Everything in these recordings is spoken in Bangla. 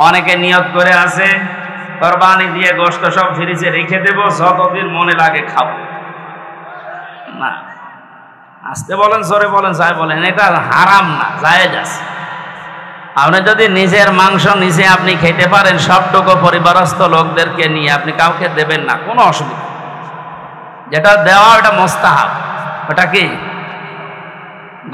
অনেকে নিয়ত করে আছে কোরবানি দিয়ে গোশত সব ফ্রিজে রেখে দেব, যতদিন মনে লাগে খাবো না। আস্তে বলেন, জোরে বলেন, যাই বলেন, এটা হারাম না, জায়েজ আছে। আপনি যদি নিজের মাংস নিজে আপনি খেতে পারেন, সবটুকু পরিবারস্থ লোকদেরকে নিয়ে আপনি কাউকে দেবেন না, কোনো অসুবিধা। যেটা দেওয়া ওটা মোস্তাহাব। ওটা কি?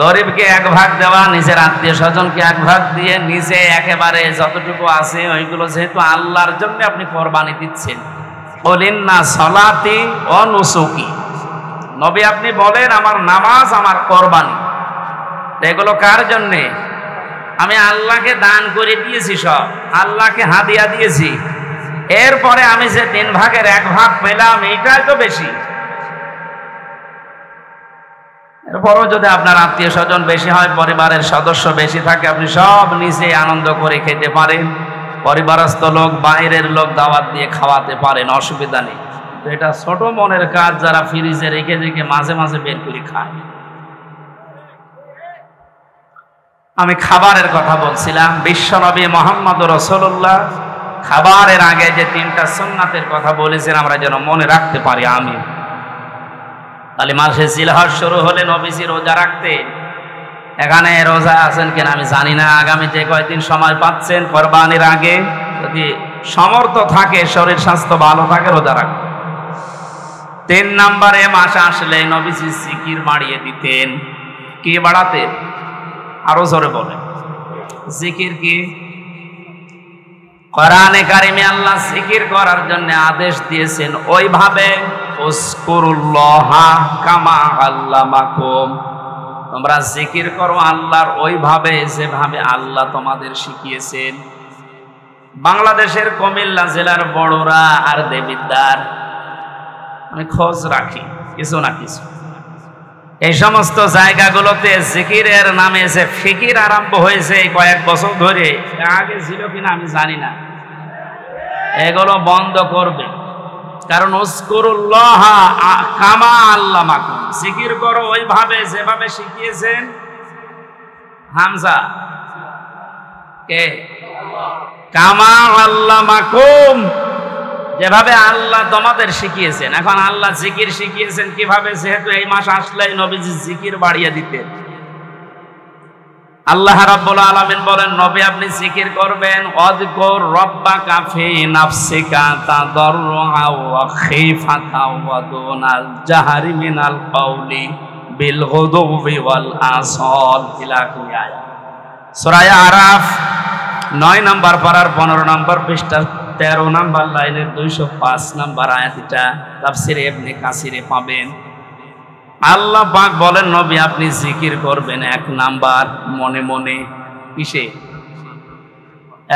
গরিবকে এক ভাগ দেওয়া, নিজের আত্মীয় স্বজনকে এক ভাগ দিয়ে নিজে একেবারে যতটুকু আছে ওইগুলো যেহেতু আল্লাহর জন্য আপনি কোরবানি দিচ্ছেন। বলেন না সলাতি ও নুসুকি, নবী আপনি বলেন আমার নামাজ আমার কোরবানি। এগুলো কার জন্যে? আমি আল্লাহকে দান করে দিয়েছি, সব আল্লাহকে হাদিয়া দিয়েছি। এরপরে আমি যে 3 ভাগের 1 ভাগ পেলাম, এইটাই তো বেশি। এরপরও যদি আপনার আত্মীয় স্বজন বেশি হয়, পরিবারের সদস্য বেশি থাকে, আপনি সব নিজে আনন্দ করে খেতে পারেন, পরিবারস্থ লোক বাইরের লোক দাওয়াত দিয়ে খাওয়াতে পারেন, অসুবিধা নেই। তো এটা ছোট মনের কাজ, যারা ফ্রিজে রেখে রেখে মাঝে মাঝে বের করে খায়। আমি খাবারের কথা বলছিলাম। বিশ্বনবী মুহাম্মদ রাসূলুল্লাহ খাবারের আগে যে 3টা সুন্নাতের কথা বলেছেন, আমরা যেন মনে রাখতে পারি। আমিন। তাহলে মাসে জিলহজ শুরু হলে নবীজি রোজা রাখতেন। এখানে রোজা আছেন কিনা আমি জানি না। আগামী যে কয়েকদিন সময় পাচ্ছেন কোরবানির আগে, যদি সমর্থ থাকে, শরীর স্বাস্থ্য ভালো থাকে, রোজা রাখবেন। 3 নম্বরে মাস আসলে নবীজি জিকির বাড়িয়ে দিতেন। কি বাড়াতেন? আরো জোরে বলেন। জিকির কি? কোরআনে কারিমে আল্লাহ জিকির করার জন্য আদেশ দিয়েছেন, ওইভাবে উযকুরুল্লাহ কামা আল্লামাকুম, তোমরা জিকির করো আল্লাহর ওইভাবে যেভাবে আল্লাহ তোমাদের শিখিয়েছেন। বাংলাদেশের কুমিল্লা জেলার বড়রা আর দেবিদ্বার আমি খোঁজ রাখি কিছু না কিছু। এই সমস্ত জায়গাগুলোতে জিকিরের নামে যে ফিকির আরম্ভ হয়েছে কয়েক বছর ধরে, আগে ছিল কিনা আমি জানি না, এগুলো বন্ধ করবে। কারণ উযকুরুল্লাহ কামা আল্লামাকুম, জিকির করো ওইভাবে যেভাবে শিখিয়েছেন। হামজা কে? কামা আল্লামাকুম, যেভাবে আল্লাহ তোমাদের শিখিয়েছেন। এখন আল্লাহ জিকির শিখিয়েছেন কিভাবে? যেহেতু এই মাস আসলেই নবীজি জিকির বাড়িয়ে দিতেন। আল্লাহ রাব্বুল আলামিন বলেন, নবী আপনি জিকির করবেন, ওয়াযকুর রাব্বাকা ফি নাফসিকা তাদাররুআ ওয়া খিফাতা ওয়া দুনাল জাহরি মিনাল কাওলি বিল গুদুবি ওয়াল আসাল ইলা আয়াত। সূরা আরাফ 9 নম্বর পারার 15 নম্বর পৃষ্ঠা 13 নম্বর লাইনের 205 নম্বর আয়াত। এটা তাফসীরে ইবনে কাসিরে পাবেন। আল্লাহ পাক বলেন, নবী আপনি জিকির করবেন 1 নাম্বার মনে মনে। কিসে?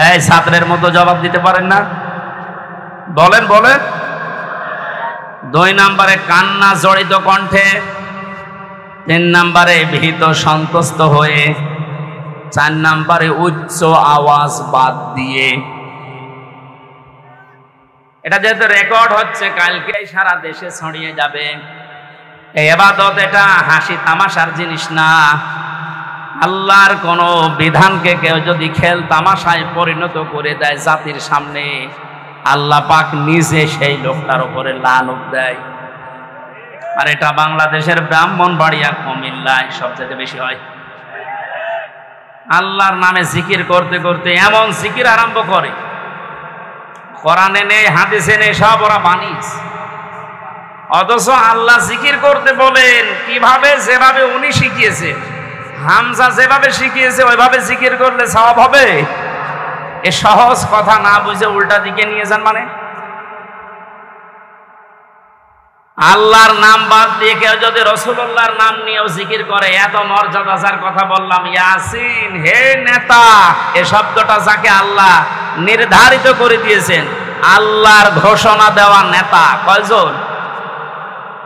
এই ছাত্রের মতো জবাব দিতে পারেন না, বলেন বলেন। 2 নম্বরে কান্না জড়িত কণ্ঠে। 3 নম্বরে ভীত সন্তুষ্ট হয়ে। 4 নম্বরে উচ্চ আওয়াজ বাদ দিয়ে। এটা যেহেতু রেকর্ড হচ্ছে, কালকে সারা দেশে ছড়িয়ে যাবে। এই ইবাদত এটা হাসি তামাশার জিনিস না। আল্লাহর কোন বিধানকে কেউ যদি খেল তামাশায় পরিণত করে দেয় জাতির সামনে, আল্লাহ পাক নিজে সেই লোকটার উপরে লানত দেয়। আর এটা বাংলাদেশের ব্রাহ্মণবাড়িয়া, কুমিল্লায় সবচেয়ে বেশি হয়। আল্লাহর নামে জিকির করতে করতে এমন জিকির আরম্ভ করে, কোরআনে নেই, হাদিসে নেই, সব ওরা বানিয়েছে। অথচ আল্লাহ জিকির করতে বলেন কিভাবে? যেভাবে উনি শিখিয়েছে। হামজা যেভাবে শিখিয়েছে ওইভাবে জিকির করলে সওয়াব হবে। এ সহজ কথা না বুঝে উল্টা দিকে নিয়ে যান। মানে আল্লাহর নাম বাদ দিয়ে কেউ যদি রাসূলুল্লাহর নাম নিয়েও জিকির করে, এত মর্যাদা যার কথা বললাম, ইয়াসিন, হে নেতা, এ শব্দটা যাকে আল্লাহ নির্ধারিত করে দিয়েছেন, আল্লাহর ঘোষণা দেওয়া নেতা কয়জন,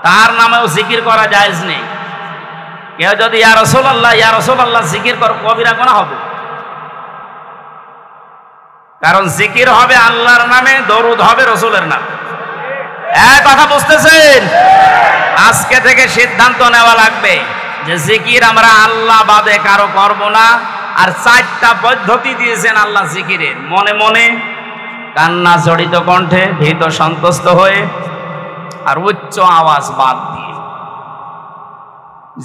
তার নামেও জিকির করা জায়েজ নেই। কেউ যদি ইয়া রাসূলুল্লাহ জিকির কর, কবিরা গুনাহ হবে। কারণ জিকির হবে আল্লাহর নামে, দরুদ হবে রাসূলের নামে। এক কথা বুঝতেছেন? আজকে থেকে সিদ্ধান্ত নেওয়া লাগবে যে জিকির আমরা আল্লাহ বাদে কারো করব না, আর 4টা পদ্ধতি দিয়েছেন আল্লাহ জিকিরের, মনে মনে, কান্না জড়িত কণ্ঠে, ভীত সন্তুষ্ট হয়ে, আর উচ্চ আওয়াজ বাদ দিয়ে।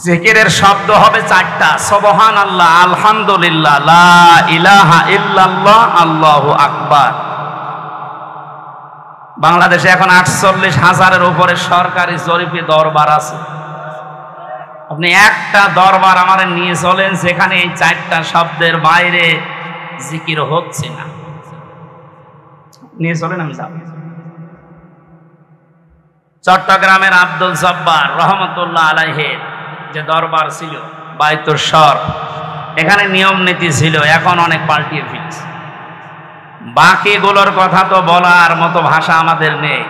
জিকিরের শব্দ হবে 4টা, সুবহানাল্লাহ, আলহামদুলিল্লাহ, লা ইলাহা ইল্লাল্লাহ, আল্লাহু আকবার। বাংলাদেশে এখন 48,000-এর উপরে সরকারি জরিপে দরবার আছে। আপনি একটা দরবার আমারে নিয়ে চলেন, সেখানে এই 4টা শব্দের বাইরে জিকির হচ্ছে না, নিয়ে চলেন, আমি যাব। চট্টগ্রামের আব্দুল জব্বার রহমতুল্লাহ আলাইহির যে দরবার ছিল বাইতুল শর, এখানে নিয়ম নীতি ছিল, এখন অনেক পাল্টিয়ে ফেলেছে। বাকিগুলোর কথা তো বলার মতো ভাষা আমাদের নেই।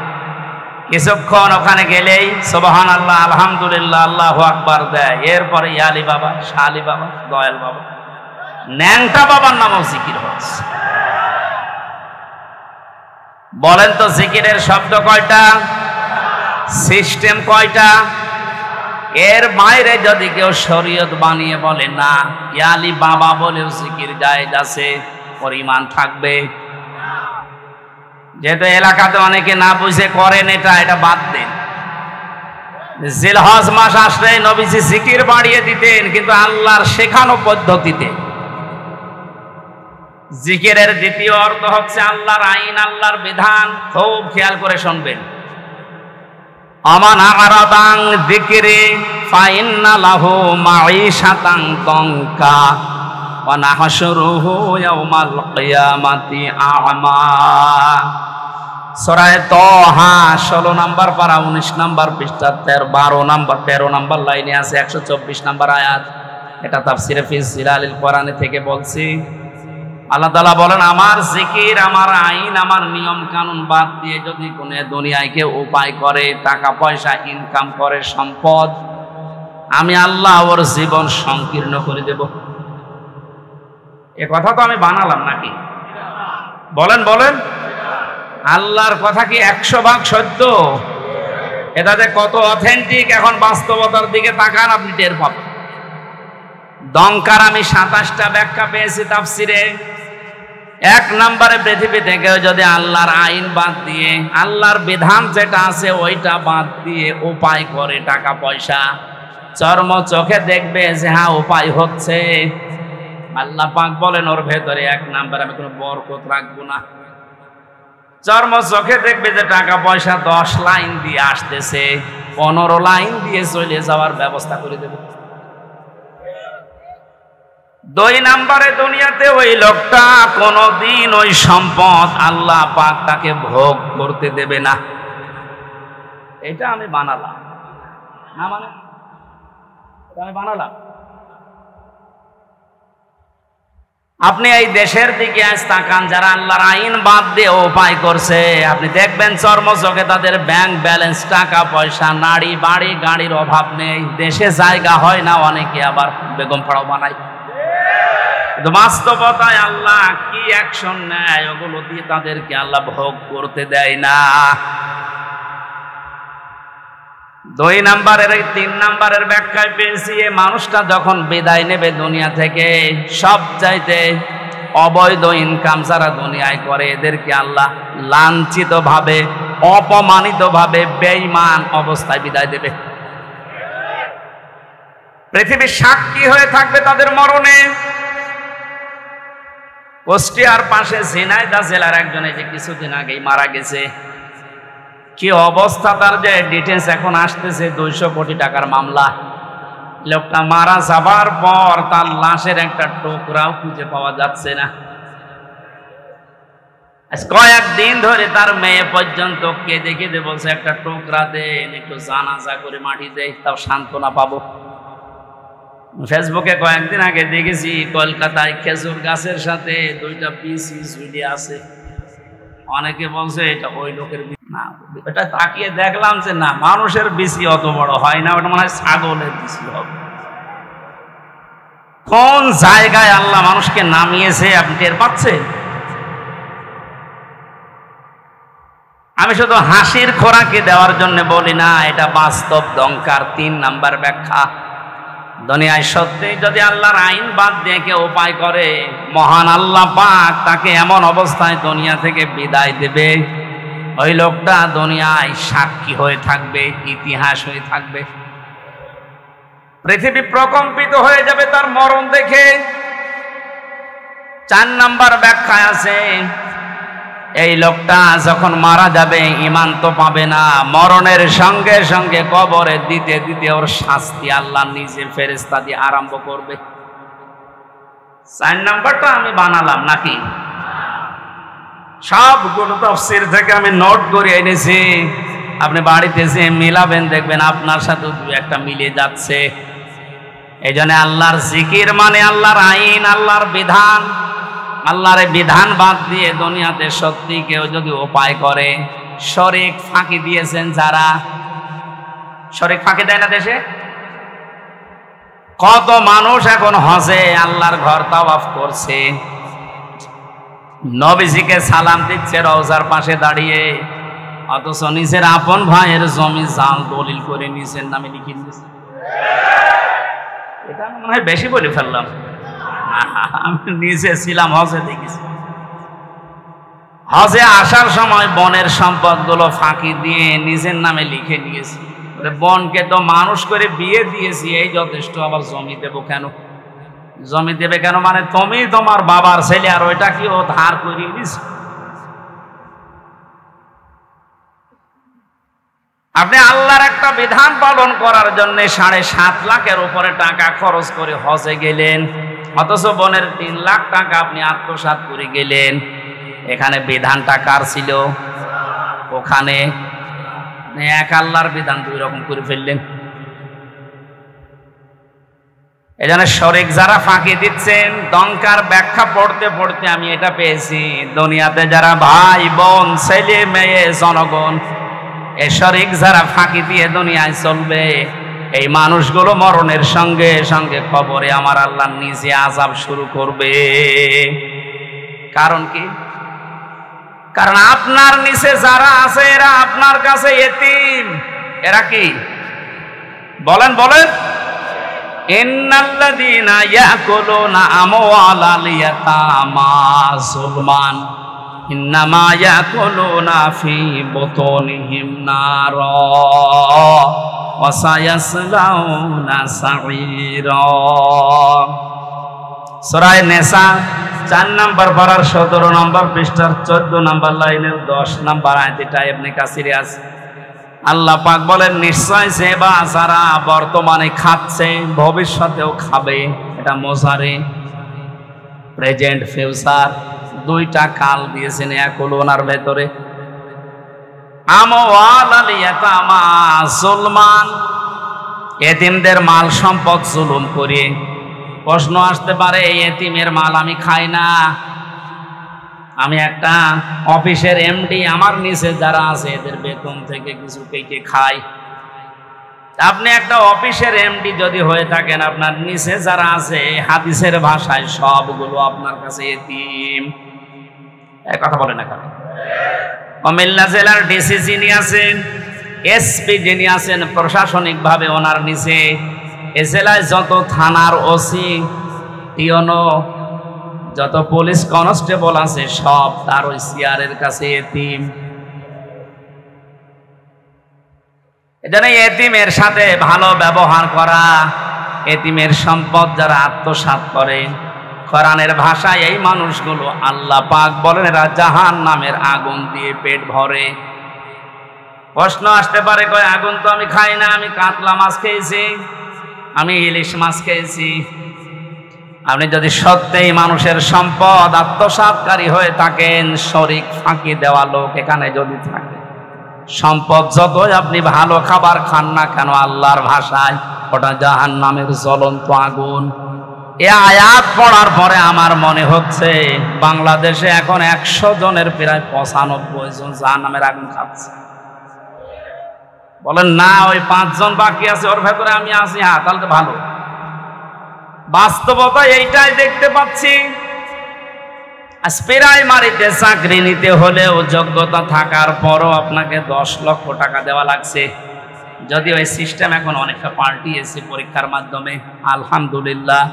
কিছুক্ষণ ওখানে গেলেই সুবহানাল্লাহ, আলহামদুলিল্লাহ, আল্লাহু আকবার দেয়, এরপরে ইয়ালি বাবা, শালি বাবা, দয়াল বাবা, ন্যাংটা বাবার নামও জিকির হচ্ছে। বলেন তো জিকিরের শব্দ কয়টা, সিস্টেম কয়টা? এর বাইরে যদি কেউ শরীয়ত বানিয়ে বলে না, ইয়ালি বাবা বলেও জিকির জায়েজ আছে, পরিমাণ থাকবে। যেহেতু এলাকাতে অনেকে না বুঝে করেন, এটা বাদ দেন। জিলহজ মাস আসলে নবীজি জিকির বাড়িয়ে দিতেন, কিন্তু আল্লাহর শেখানো পদ্ধতিতে। জিকিরের দ্বিতীয় অর্থ হচ্ছে আল্লাহর আইন, আল্লাহর বিধান। খুব খেয়াল করে শুনবেন। আমান আরাদান যিকরি ফাইন্না লাহু মাঈশাতান দনকা ওয়া নাহশুরুহু ইয়াওমাল কিয়ামাতি আ'মা। সূরা তাহা 16 নম্বর পারা 19 নম্বর পৃষ্ঠা 13 নম্বর লাইনে আছে 124 নম্বর আয়াত। এটা তাফসিরে ফি জিলালিল কোরআনে থেকে বলছি। আল্লাহ তাআলা বলেন, আমার জিকির, আমার আইন, আমার নিয়ম কানুন বাদ দিয়ে যদি কোনো দুনিয়ায় কেউ উপায় করে, টাকা পয়সা ইনকাম করে, সম্পদ, আমি আল্লাহ ওর জীবন সংকীর্ণ করে দেব। এ কথা তো আমি বানালাম নাকি? বলেন বলেন, আল্লাহর কথা কি 100% সত্য? এটা যে কত অথেন্টিক, এখন বাস্তবতার দিকে তাকান, আপনি টের পাবেন। দংকার আমি 27টা ব্যাখ্যা পেয়েছি তাফসিরে। 1 নম্বরে, পৃথিবীতে কেউ যদি আল্লাহর আইন বাদ দিয়ে, আল্লাহর বিধান যেটা আছে ওইটা বাদ দিয়ে উপায় করে, টাকা পয়সা চর্ম চোখে দেখবে যে হ্যাঁ উপায় হচ্ছে, আল্লাহ পাক বলেন ওর ভেতরে 1 নম্বরে আমি কোনো বরকত রাখবো না। চর্ম চোখে দেখবে যে টাকা পয়সা 10 লাইন দিয়ে আসতেছে, 15 লাইন দিয়ে চলে যাওয়ার ব্যবস্থা করে দেবে। 2 নম্বরে, দুনিয়াতে ওই লোকটা কোনদিন ওই সম্পদ আল্লাহ পাক তাকে ভোগ করতে দেবে না। এটা আমি বানালাম না, মানে এটা আমি বানালাম। আপনি এই দেশের দিকে আজ তাকান, যারা আল্লাহর আইন বাদ দিয়ে উপায় করছে, আপনি দেখবেন চর্মচোখে তাদের ব্যাংক ব্যালেন্স, টাকা পয়সা, নাড়ি বাড়ি গাড়ির অভাব নেই, দেশে জায়গা হয় না, অনেকে আবার বেগম পাড়াও বানায়। কিন্তু বাস্তবতায় আল্লাহ কি অ্যাকশন নেয়, ওগুলো দিয়ে তাদেরকে আল্লাহ ভোগ করতে দেয় না। 2 নম্বরের, এই 3 নম্বরের ব্যাখ্যায় পেয়েছি, এই মানুষটা যখন বিদায় নেবে দুনিয়া থেকে, সব চাইতে অবৈধ ইনকাম যারা দুনিয়ায় করে, এদেরকে আল্লাহ লাঞ্ছিত ভাবে, অপমানিত ভাবে, বেঈমান অবস্থায় বিদায় দেবে। পৃথিবীর সাক্ষী হয়ে থাকবে তাদের মরণে। কুষ্টিয়ার পাশে ঝিনাইদহ জেলার একজন এই যে কিছুদিন আগেই মারা গেছে, কি অবস্থা তার, যে ডিটেলস এখন আসতেছে, 200 কোটি টাকার মামলা। লোকটা মারা যাবার পর তার লাশের একটা টুকরাও খুঁজে পাওয়া যাচ্ছে না। কয়েকদিন ধরে তার মেয়ে পর্যন্ত কেঁদে কেঁদে বলছে, একটা টুকরা দেন, একটু জানাজা করে মাটি দেয়, তাও সান্ত্বনা পাবো। ফেসবুকে কয়েকদিন আগে দেখেছি, কলকাতায় খেজুর গাছের সাথে 2টা বিচি ঝুলে আছে। অনেকে বলছে এটা ওই লোকের না, এটা তাকিয়ে দেখলাম যে না, মানুষের বিচি অত বড় হয় না, ওটা মনে হয় ছাগলের বিচি হবে। কোন জায়গায় আল্লাহ মানুষকে নামিয়েছে আপনি টের পাচ্ছেন? আমি শুধু হাসির খোরাকি দেওয়ার জন্য বলি না, এটা বাস্তব দংকার। 3 নাম্বার ব্যাখ্যা, দুনিয়ায় সত্যি যদি আল্লাহর আইন বাদ দিয়ে কেউ উপায় করে, মহান আল্লাহ পাক তাকে এমন অবস্থায় দুনিয়া থেকে বিদায় দেবে, ওই লোকটা দুনিয়ায় সাক্ষী হয়ে থাকবে, ইতিহাস হয়ে থাকবে। পৃথিবী প্রকম্পিত হয়ে যাবে তার মরণ দেখে। 4 নাম্বার ব্যাখ্যায় আছে, এই লোকটা যখন মারা যাবে ঈমান তো পাবে না, মরণের সঙ্গে সঙ্গে কবরে দিতে দিতে ওর শাস্তি আল্লাহ নিজে ফেরেশতা দিয়ে আরম্ভ করবে। 4 নাম্বারটা আমি বানালাম নাকি? সবগুলো তাফসীর থেকে আমি নোট করে এনেছি, আপনি বাড়িতে এসে মিলাবেন, দেখবেন আপনার সাথে দু একটা মিলে যাচ্ছে। এই জন্য আল্লাহর জিকির মানে আল্লাহর আইন, আল্লাহর বিধান। আল্লাহর বিধান বাদ দিয়ে দুনিয়াতে সত্যি কেউ যদি উপায় করে, শরীক ফাঁকি দিয়েছেন যারা, শরীক ফাঁকি দেয় না দেশে? কত মানুষ এখন হজে আল্লাহর ঘর তাওয়াফ করছে, নবীজিকে সালাম দিচ্ছে রওজার পাশে দাঁড়িয়ে, অথচ নিজের আপন ভাইয়ের জমি জাল দলিল করে নিজের নামে লিখে দিয়েছে। এটা মনে হয় বেশি বলে ফেললাম, আমি নিজে ছিলাম হজে, দেখেছি। হজে আসার সময় বনের সম্পদগুলো ফাঁকি দিয়ে নিজের নামে লিখে নিয়েছি। বনকে তো মানুষ করে বিয়ে দিয়েছি, এই যথেষ্ট, আবার জমি দেবো কেন? জমি দেবে কেন মানে তুমি তোমার বাবার ছেলে, আর ওইটা কি ও ধার করে নিস? আপনি আল্লাহর একটা বিধান পালন করার জন্য 7.5 লাখের উপরে টাকা খরচ করে হজে গেলেন, অথচ বনের 3 লাখ টাকা আপনি আত্মসাৎ করে গেলেন। এখানে বিধানটা কার ছিল? ওখানে এক আল্লাহর বিধান 2 রকম করে ফেললেন। এজন্য শরীক যারা ফাঁকি দিচ্ছেন, দঙ্কার ব্যাখ্যা পড়তে পড়তে আমি এটা পেয়েছি, দুনিয়াতে যারা ভাই বোন ছেলে মেয়ে জনগণ, এ শরীক যারা ফাঁকি দিয়ে দুনিয়ায় চলবে, এই মানুষগুলো মরণের সঙ্গে সঙ্গে কবরে আমার আল্লাহ নিজে আযাব শুরু করবে। কারণ কি? কারণ আপনার নিচে যারা আছে এরা আপনার কাছে এতিম। এরা কি? বলেন বলেন। ইন্নাল্লাযীনা ইয়াকুলুনা আমওয়ালাল ইয়াতামা যুলমান ইন্নামা ইয়াকুলুনা ফি বুতুনিহিম নারা ওয়া সায়াসলাউনা সাঈরা। সূরা নিসা 4 নম্বর পারার 17 নম্বর পৃষ্ঠার 14 নম্বর লাইনের 10 নম্বর আয়াতটা ইবনে কাসিরে আছে। আল্লাহ পাক বলেন, নিশ্চয় সে বা যারা বর্তমানে খাচ্ছে ভবিষ্যতেও খাবে। এটা মোজারে, প্রেজেন্ট, ফিউচার, 2টা কাল দিয়েছেন ইয়াকুলুনার ভেতরে। আমওয়ালাল ইয়াতামা যুলমান, এতিমদের মাল সম্পদ জুলুম করে। প্রশ্ন আসতে পারে, এই এতিমের মাল আমি খাই না, আমি একটা অফিসের এমডি, আমার নিচে যারা আছে এদের বেতন থেকে কিছু কেটে খাই। আপনি একটা অফিসের এমডি যদি হয়ে থাকেন, আপনার নিচে যারা আছে হাদিসের ভাষায় সবগুলো আপনার কাছে এতিম। এই কথা বলে না কেন? কুমিল্লা জেলার ডিসি যিনি আছেন, এসপি যিনি আছেন, প্রশাসনিকভাবে ওনার নিচে এ জেলায় যত থানার ওসি, টিওনো, যত পুলিশ কনস্টেবল আছে সব তার ওই সিআরের কাছে এতিম। এজন্য এতিমের সাথে ভালো ব্যবহার করা, এতিমের সম্পদ যারা আত্মসাৎ করে, কোরআনের ভাষায় এই মানুষগুলো আল্লাহ পাক বলেন এরা জাহান্নামের আগুন দিয়ে পেট ভরে। প্রশ্ন আসতে পারে, কয় আগুন তো আমি খাই না, আমি কাতলা মাছ খেয়েছি, আমি ইলিশ মাছ খেয়েছি। আপনি যদি সত্যিই মানুষের সম্পদ আত্মসাৎকারী হয়ে থাকেন, শরীক ফাঁকি দেওয়া লোক এখানে যদি থাকে, সম্পদ যতই আপনি ভালো খাবার খান না কেন, আল্লাহর ভাষায় ওটা জাহান্নামের জ্বলন্ত আগুন। এ আয়াত পড়ার পরে আমার মনে হচ্ছে বাংলাদেশে এখন 100 জনের প্রায় 95 জন জাহান্নামের আগুন খাচ্ছে। বলেন না, ওই 5 জন বাকি আছে, ওর ভেতরে আমি আছি। হ্যাঁ, তাহলে তো ভালো। বাস্তবতা এইটাই দেখতে পাচ্ছি। প্রাইমারিতে চাকরি নিতে হলেও যোগ্যতা থাকার পরও আপনাকে 10 লক্ষ টাকা দেওয়া লাগছে। যদিও এই সিস্টেম এখন অনেকটা পাল্টিয়েছে পরীক্ষার মাধ্যমে, আলহামদুলিল্লাহ।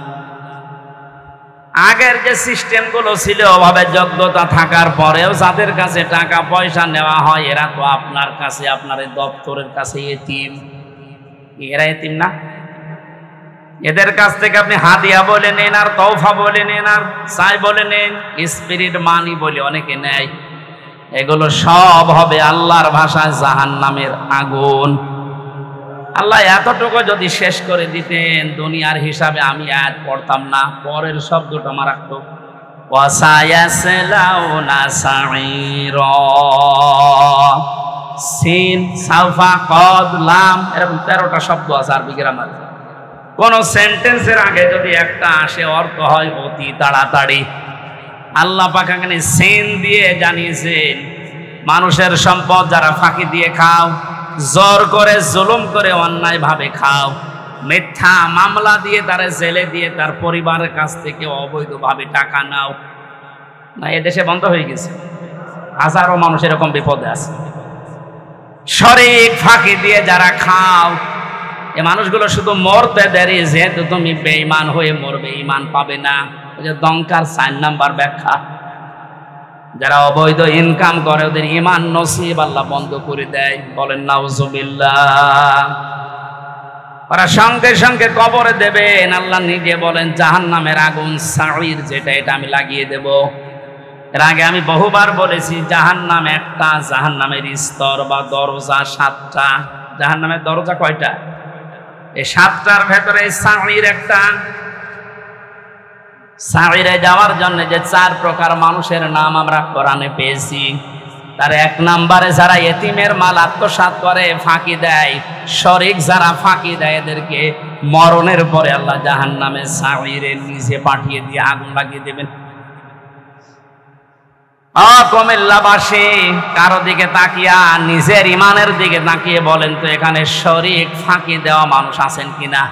আগের যে সিস্টেমগুলো ছিল, ওভাবে যোগ্যতা থাকার পরেও যাদের কাছে টাকা পয়সা নেওয়া হয়, এরা তো আপনার কাছে, আপনার এই দপ্তরের কাছে এতিম। এরা এতিম না? এদের কাছ থেকে আপনি হাদিয়া বলে নেন, আর তৌফা বলে নেন, আর চাই বলে নেন, স্পিরিট মানি বলে অনেকে নেয়। এগুলো সব হবে আল্লাহর ভাষায় জাহান্নামের আগুন। আল্লাহ এতটুকু যদি শেষ করে দিতেন, দুনিয়ার হিসাবে আমি আয়াত পড়তাম না, পরের শব্দটা মারাত্মক। ওয়াসায়াসলাউনা সাঈরা, সিন, সাউফা, কদ, লাম, এরকম 13টা শব্দ আছে আরবি গ্রামারে। কোন সেন্টেন্সের আগে যদি একটা আসে, অর্থ হয় অতি তাড়াতাড়ি। আল্লাহ পাক এখানে সিন দিয়ে জানিয়েছেন, মানুষের সম্পদ যারা ফাঁকি দিয়ে খাও, জোর করে জুলুম করে অন্যায় ভাবে খাও, মিথ্যা মামলা দিয়ে তারা জেলে দিয়ে তার পরিবারের কাছ থেকে অবৈধভাবে টাকা নাও, না এদেশে বন্ধ হয়ে গেছে। হাজারো মানুষ এরকম বিপদে আছে। শরীক ফাঁকি দিয়ে যারা খাও, এ মানুষগুলো শুধু মরতে দেরি, যেহেতু তুমি বেঈমান হয়ে মরবে, ঈমান পাবে না। ওই যে দঙ্কার 4 নাম্বার ব্যাখ্যা। যারা অবৈধ ইনকাম করে, ওদের ঈমান নসিব আল্লাহ বন্ধ করে দেয়। বলেন নাউজুবিল্লাহ। ওরা সঙ্গে সঙ্গে কবরে দেবেন। আল্লাহ নিজে বলেন জাহান্নামের আগুন সাঈর, যেটা এটা আমি লাগিয়ে দেব। এর আগে আমি বহুবার বলেছি, জাহান্নাম একটা, জাহান্নামের স্তর বা দরজা 7টা। জাহান্নামের দরজা কয়টা? এই 7টার ভেতরে সাঈর একটা। সাঈরে যাওয়ার জন্য যে 4 প্রকার মানুষের নাম আমরা কোরআনে পেয়েছি, তার 1 নম্বরে যারা এতিমের মাল আত্মসাৎ করে, ফাঁকি দেয়, শরীক যারা ফাঁকি দেয়, এদেরকে মরণের পরে আল্লাহ জাহান্নামে সাঈরে নিচে পাঠিয়ে দিয়ে আগুন লাগিয়ে দেবেন। কুমিল্লাবাসী কারো দিকে তাকিয়া, নিজের ইমানের দিকে তাকিয়ে বলেন তো, এখানে শরীক ফাঁকি দেওয়া মানুষ আছেন কিনা?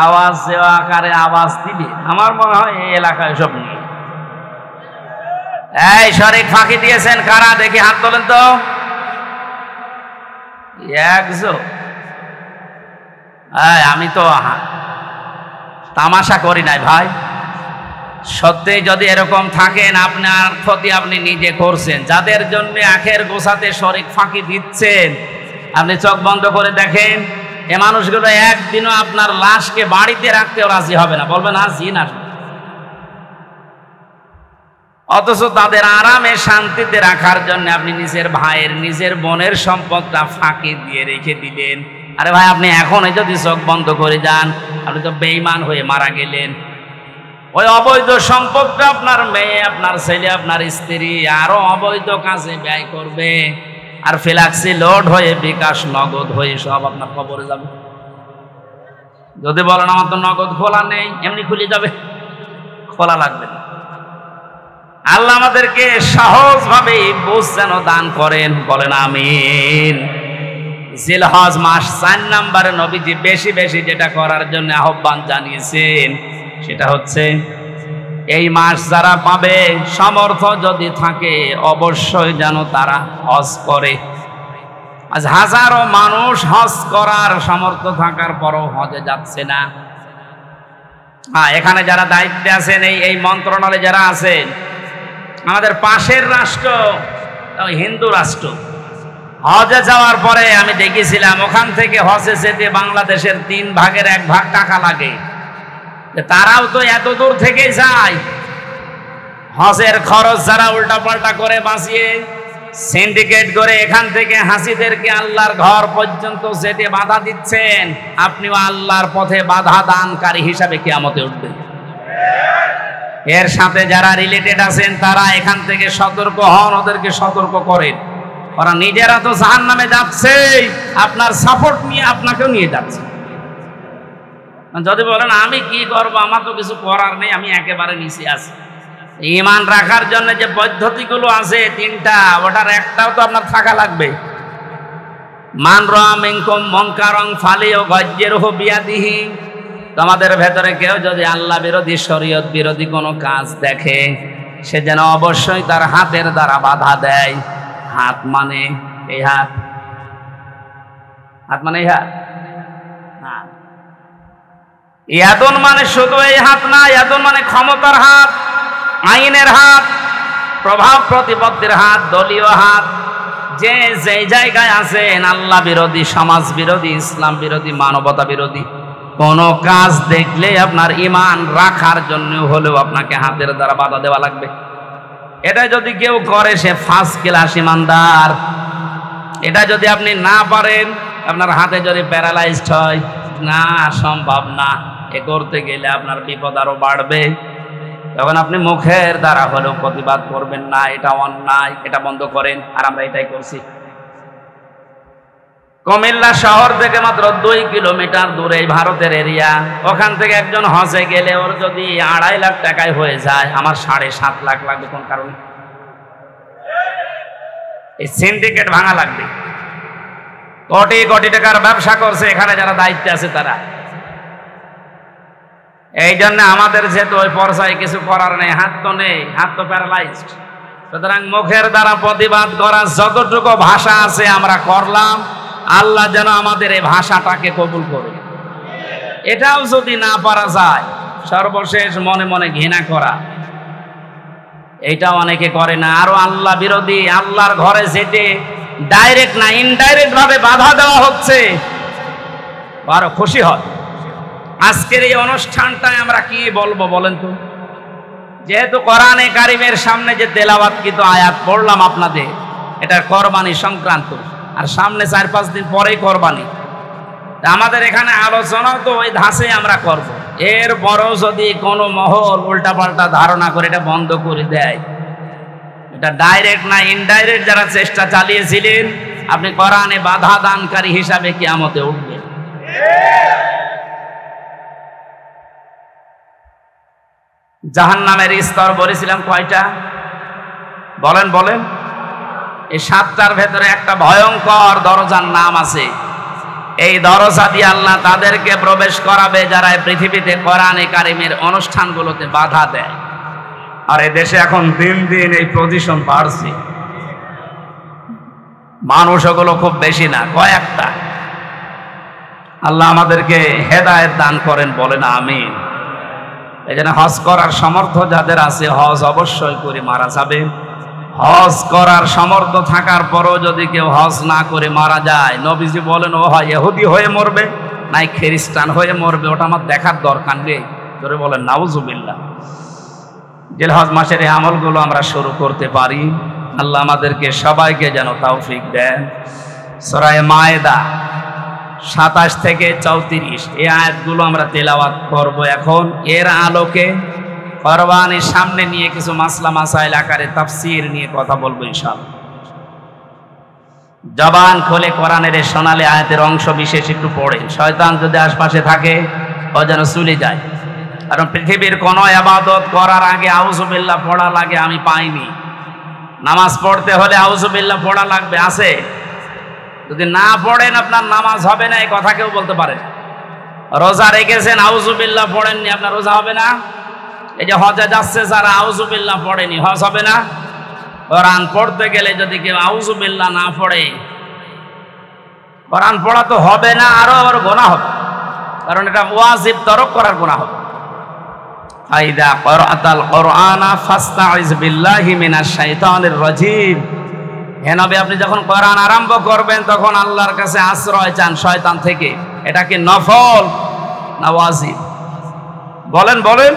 আওয়াজ দেওয়া আকারে আওয়াজ দিবে, আমার মনে হয় এই এলাকায় সব নেই। এই শরীক ফাঁকি দিয়েছেন কারা? দেখি হাত তোলেন তো। একজন। আমি তো তামাশা করি নাই ভাই। সত্যি যদি এরকম থাকেন, আপনার ক্ষতি আপনি নিজে করছেন। যাদের জন্য আখের গোছাতে শরীক ফাঁকি দিচ্ছেন, আপনি চোখ বন্ধ করে দেখেন, এ মানুষগুলো একদিনও আপনার লাশকে বাড়িতে রাখতেও রাজি হবে না, বলবে না জিন আসবে। অথচ তাদের আরামে শান্তিতে রাখার জন্য আপনি নিজের ভাইয়ের, নিজের বোনের সম্পদটা ফাঁকি দিয়ে রেখে দিলেন। আরে ভাই, আপনি এখনই যদি চোখ বন্ধ করে যান, আপনি তো বেঈমান হয়ে মারা গেলেন। ওই অবৈধ সম্পদটা আপনার মেয়ে, আপনার ছেলে, আপনার স্ত্রী আরো অবৈধ কাজে ব্যয় করবে, আর ফ্ল্যাক্সি লোড হয়ে, বিকাশ নগদ হয়ে সব আপনার কবরে যাবে। যদি বলেন আমার তো নগদ খোলা নেই, এমনি খুলে যাবে, খোলা লাগবে না। আল্লাহ আমাদেরকে সহজভাবে বুঝ যেন দান করেন, বলেন আমিন। জিলহজ মাস 4 নম্বরে নবীজি বেশি বেশি যেটা করার জন্য আহ্বান জানিয়েছেন, সেটা হচ্ছে এই মাস যারা পাবে, সামর্থ্য যদি থাকে, অবশ্যই যেন তারা হজ করে। আজ হাজারো মানুষ হজ করার সামর্থ্য থাকার পরও হজে যাচ্ছে না। এখানে যারা দায়িত্বে আছেন, এই মন্ত্রণালয়ে যারা আছেন, আমাদের পাশের রাষ্ট্র হিন্দু রাষ্ট্র, হজে যাওয়ার পরে আমি দেখেছিলাম, ওখান থেকে হজে যেতে বাংলাদেশের 3 ভাগের 1 ভাগ টাকা লাগে। তারাও তো এত দূর থেকে যায়। হজের খরচ যারা উল্টাপাল্টা করে বাঁচিয়ে, সিন্ডিকেট করে এখান থেকে হাসিদেরকে আল্লাহর ঘর পর্যন্ত যেতে বাধা দিচ্ছেন, আপনিও আল্লাহর পথে বাধা দানকারী হিসাবে কিয়ামতে উঠবেন। এর সাথে যারা রিলেটেড আছেন, তারা এখান থেকে সতর্ক হন, ওদেরকে সতর্ক করেন। ওরা নিজেরা তো জাহান্নামে যাচ্ছে, আপনার সাপোর্ট নিয়ে আপনাকেও নিয়ে যাচ্ছে। যদি বলেন আমি কি করবো, আমার তো কিছু করার নেই, আমি একেবারে নিচে আছি। ঈমান রাখার জন্য যে পদ্ধতিগুলো আছে 3টা, ওটার একটাও তো আপনার থাকা লাগবে। মান রাআ মিনকুম মুনকারান ফালিয়ুগায়্যিরহু বিয়াদিহি। তোমাদের ভেতরে কেউ যদি আল্লাহ বিরোধী, শরীয়ত বিরোধী কোনো কাজ দেখে, সে যেন অবশ্যই তার হাতের দ্বারা বাধা দেয়। হাত মানে এই হাত, হাত মানে এই হাত না। ইয়াদুন মানে শুধু এই হাত না, ইয়াদুন মানে ক্ষমতার হাত, আইনের হাত, প্রভাব প্রতিপত্তির হাত, দলীয় হাত। যে যেই জায়গায় আছেন আল্লাহ বিরোধী, সমাজ বিরোধী, ইসলাম বিরোধী, মানবতা বিরোধী কোন কাজ দেখলে আপনার ঈমান রাখার জন্য হলেও আপনাকে হাতের দ্বারা বাধা দেওয়া লাগবে। এটা যদি কেউ করে সে ফার্স্ট ক্লাস ঈমানদার। এটা যদি আপনি না পারেন, আপনার হাতে যদি প্যারালাইজড হয়, না সম্ভব না, এ করতে গেলে আপনার বিপদ আরো বাড়বে। তখন আপনি মুখের দ্বারা হলেও প্রতিবাদ করবেন, না এটা অন্যায়, এটা বন্ধ করেন। আর আমরা এটাই করছি। কুমিল্লা শহর থেকে মাত্র 2 কিলোমিটার দূরে ভারতের এরিয়া। ওখান থেকে একজন হজে গেলে ওর যদি 2.5 লাখ টাকায় হয়ে যায়, আমার 7.5 লাখ লাগবে। কোন কারণে? এই সিন্ডিকেট ভাঙা লাগবে। কোটি কোটি টাকার ব্যবসা করছে এখানে যারা দায়িত্বে আছে তারা। এই জন্য আমাদের যেহেতু ওই পর্যায়ে কিছু করার নেই, হাত তো নেই, হাত তো প্যারালাইজড। সুতরাং মুখের দ্বারা প্রতিবাদ করার যতটুকু ভাষা আছে আমরা করলাম। আল্লাহ যেন আমাদের এই ভাষাটাকে কবুল করে। এটাও যদি না পারা যায়, সর্বশেষ মনে মনে ঘৃণা করা, এইটা অনেকে করে না। আরো আল্লাহ বিরোধী, আল্লাহর ঘরে যেতে ডাইরেক্ট না ইনডাইরেক্ট ভাবে বাধা দেওয়া হচ্ছে, আরো খুশি হয়। আজকের এই অনুষ্ঠানটায় আমরা কি বলবো বলেন তো? যেহেতু কোরআনে কারিমের সামনে যে তেলাওয়াতকৃত আয়াত পড়লাম আপনাদের, এটা কোরবানি সংক্রান্ত, আর সামনে 4-5 দিন পরেই কোরবানি। আমাদের এখানে আলোচনাও তো ওই ধাঁচে আমরা করব। এর বড় যদি কোনো মহল উল্টাপাল্টা ধারণা করে এটা বন্ধ করে দেয়, এটা ডাইরেক্ট না ইনডাইরেক্ট যারা চেষ্টা চালিয়েছিলেন, আপনি কোরআনে বাধা দানকারী হিসাবে কিয়ামতে উঠবেন। জাহান্নামের স্তর বলেছিলাম কয়টা? বলেন বলেন। এই 7টার ভেতরে একটা ভয়ঙ্কর দরজার নাম আছে। এই দরজা দিয়ে আল্লাহ তাদেরকে প্রবেশ করাবে যারা পৃথিবীতে কোরআনে কারিমের অনুষ্ঠানগুলোতে বাধা দেয়। আর এই দেশে এখন দিন দিন এই পজিশন বাড়ছে। মানুষ ওগুলো খুব বেশি না, কয়েকটা। আল্লাহ আমাদেরকে হেদায়েত দান করেন, বলেন আমিন। এই জন্য হজ করার সামর্থ্য যাদের আছে হজ অবশ্যই করে মারা যাবে। হজ করার সামর্থ্য থাকার পরও যদি কেউ হজ না করে মারা যায়, নবীজি বলেন ও হয় ইহুদি হয়ে মরবে নাই খ্রিস্টান হয়ে মরবে, ওটা আমার দেখার দরকার নেই। ধরে বলেন নাউজুবিল্লাহ। জিলহজ মাসের এই আমলগুলো আমরা শুরু করতে পারি। আল্লাহ আমাদেরকে সবাইকে যেন তৌফিক দেন। সূরা মায়েদা 27 থেকে 34 এই আয়াতগুলো আমরা তেলাওয়াত করব এখন। এর আলোকে কোরবানির সামনে নিয়ে কিছু মাসলা মাসাইল আকারে তাফসীর নিয়ে কথা বলবো ইনশাআল্লাহ। জবান খুলে কোরআনের এই সোনালী আয়াতের অংশ বিশেষ একটু পড়ে, শয়তান যদি আশপাশে থাকে ও যেন চলে যায়। কারণ পৃথিবীর কোনো ইবাদত করার আগে আউযুবিল্লাহ পড়া লাগে আমি পাইনি। নামাজ পড়তে হলে আউযুবিল্লাহ পড়া লাগবে, আছে? যদি না পড়েন আপনার নামাজ হবে না, এই কথা কেউ বলতে পারে না। রোজা রেখেছেন আউযুবিল্লাহ পড়েননি, আপনার রোজা হবে না। এই যে হজে যাচ্ছে যারা আউযুবিল্লাহ পড়েনি, হজ হবে না। কোরআন পড়তে গেলে যদি কেউ আউযুবিল্লাহ না পড়ে, কোরআন পড়া তো হবে না, আরো আবার গুনাহ হবে। কারণ এটা ওয়াজিব তরক করার গুনাহ হবে। ফাইদা ক্বরাতাল কুরআনা ফাস্তাইজ বিল্লাহি মিনাশ শাইতানির রাজীম। হে নবী, আপনি যখন কোরআন আরম্ভ করবেন তখন আল্লাহর কাছে আশ্রয় চান শয়তান থেকে। এটা কি নফল না ওয়াজিব? বলেন বলেন।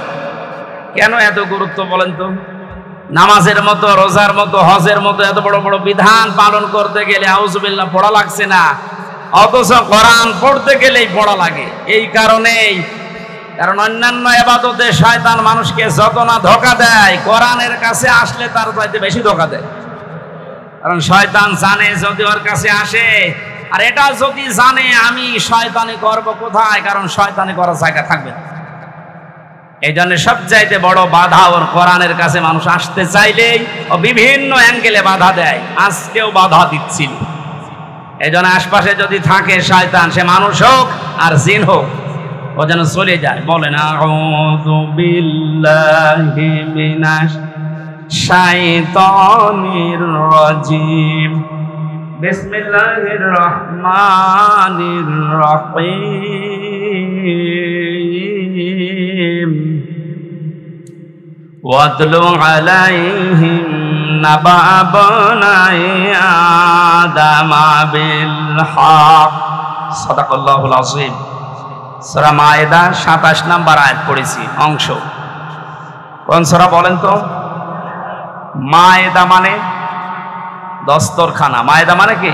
কেন এত গুরুত্ব বলেন তো? নামাজের মতো, রোজার মতো, হজের মতো এত বড় বড় বিধান পালন করতে গেলে আউযুবিল্লাহ পড়া লাগছে না, অথচ কোরআন পড়তে গেলেই পড়া লাগে। এই কারণেই, কারণ অন্যান্য ইবাদতে শয়তান মানুষকে যত না ধোঁকা দেয়, কোরআনের কাছে আসলে তার চাইতে বেশি ধোঁকা দেয়। কারণ শয়তান জানে যদি ওর কাছে আসে, আর এটা যদি জানে আমি শয়তানি করব কোথায়, কারণ শয়তানি করার জায়গা থাকবে না। এই জন্য সবচাইতে বড় বাধা ওর কোরআনের কাছে মানুষ আসতে চাইলেই ও বিভিন্ন অ্যাঙ্গেলে বাধা দেয়। আজকেও বাধা দিচ্ছিল। এই জন্য আশপাশে যদি থাকে শয়তান, সে মানুষ হোক আর জিন হোক, ও যেন চলে যায়। বলেন আউযু বিল্লাহি মিনাশ শাইতানির রাজিম। বিসমিল্লাহির রহমানির রহিম ওয়াতলু আলাইহিম নাবা বনাই আদামা বিল হক। সাদাকাল্লাহুল আযীম। সূরা মায়েদা 27 নম্বর আয়াত পড়েছি অংশ। কোন সূরা বলেন তো? মায়েদা মানে দস্তরখানা। মায়েদা মানে কি?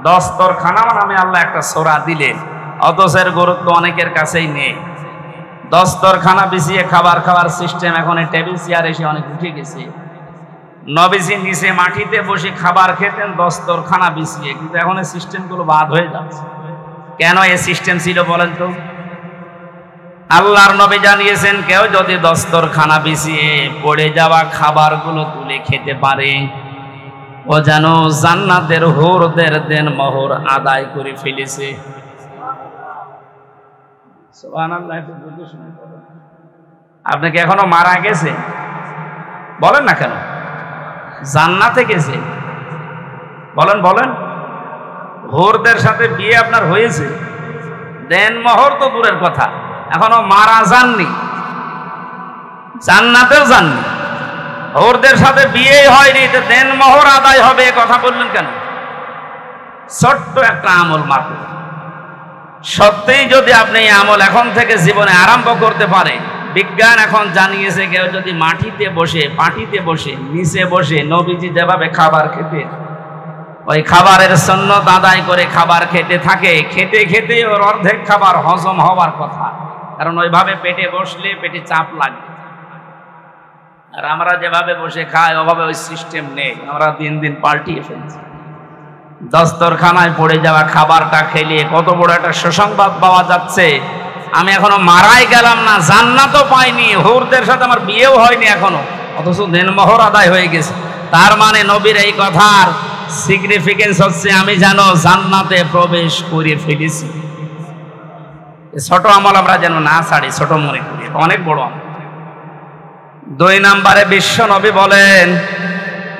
দস্তরখানা মানে আমি আল্লাহ একটা সূরা দিলেন, অথচ এর গুরুত্ব অনেকের কাছেই নেই। দস্তরখানা বিছিয়ে খাবার খাওয়ার সিস্টেম এখন টেবিল চেয়ার এসে অনেক উঠে গেছে। নবীজি নিচে মাটিতে বসে খাবার খেতেন দস্তরখানা বিছিয়ে, কিন্তু এখন এই সিস্টেমগুলো বাদ হয়ে যাচ্ছে। কেন এই সিস্টেম ছিল বলেন তো? আল্লাহর নবী জানিয়েছেন কেউ যদি দস্তরখানা বিছিয়ে পড়ে যাওয়া খাবারগুলো তুলে খেতে পারে, ও যেন জান্নাতের হুরদের দেন মোহর আদায় করে ফেলেছে। সুবহানাল্লাহ। আপনি কি এখনো মারা গেছে? বলেন না কেন? জান্নাতে গেছে বলেন বলেন। হুরদের সাথে বিয়ে আপনার হয়েছে, দেন মোহর তো দূরের কথা, এখনো মারা যাননি, জান্নাতেও যাননি, হুরদের সাথে বিয়ে হয়নি, তো দেন মোহর আদায় হবে কথা বললেন কেন? ছোট্ট একটা আমল মাত্র। সত্যিই যদি আপনি এই আমল এখন থেকে জীবনে আরম্ভ করতে পারেন, বিজ্ঞান এখন জানিয়েছে কেউ যদি মাটিতে বসে, পাটিতে বসে, নিচে বসে নবীজি যেভাবে খাবার খেতে, ওই খাবারের সুন্নাত আদায় করে খাবার খেতে থাকে, খেতে খেতে ওর অর্ধেক খাবার হজম হওয়ার কথা, কারণ ওইভাবে পেটে বসলে পেটে চাপ লাগে। আর আমরা যেভাবে বসে খাই ওভাবে ওই সিস্টেম নেই, আমরা দিন দিন পাল্টিয়ে ফেলছি। দস্তরখানায় পড়ে যাওয়া খাবারটা খেলে কত বড় একটা সুসংবাদ পাওয়া যাচ্ছে, আমি এখনো মারাই গেলাম না, জান্নাতও পাইনি, হুরদের সাথে আমার বিয়েও হয়নি এখনো, অথচ দেনমোহর আদায় হয়ে গেছে। তার মানে নবীর এই কথার সিগনিফিকেন্স হচ্ছে আমি যেন জান্নাতে প্রবেশ করে ফেলেছি। ছোট আমল আমরা যেন না ছাড়ি, ছোট মনে করি, অনেক বড় আমল। 2 নম্বরে বিশ্ব নবী বলেন,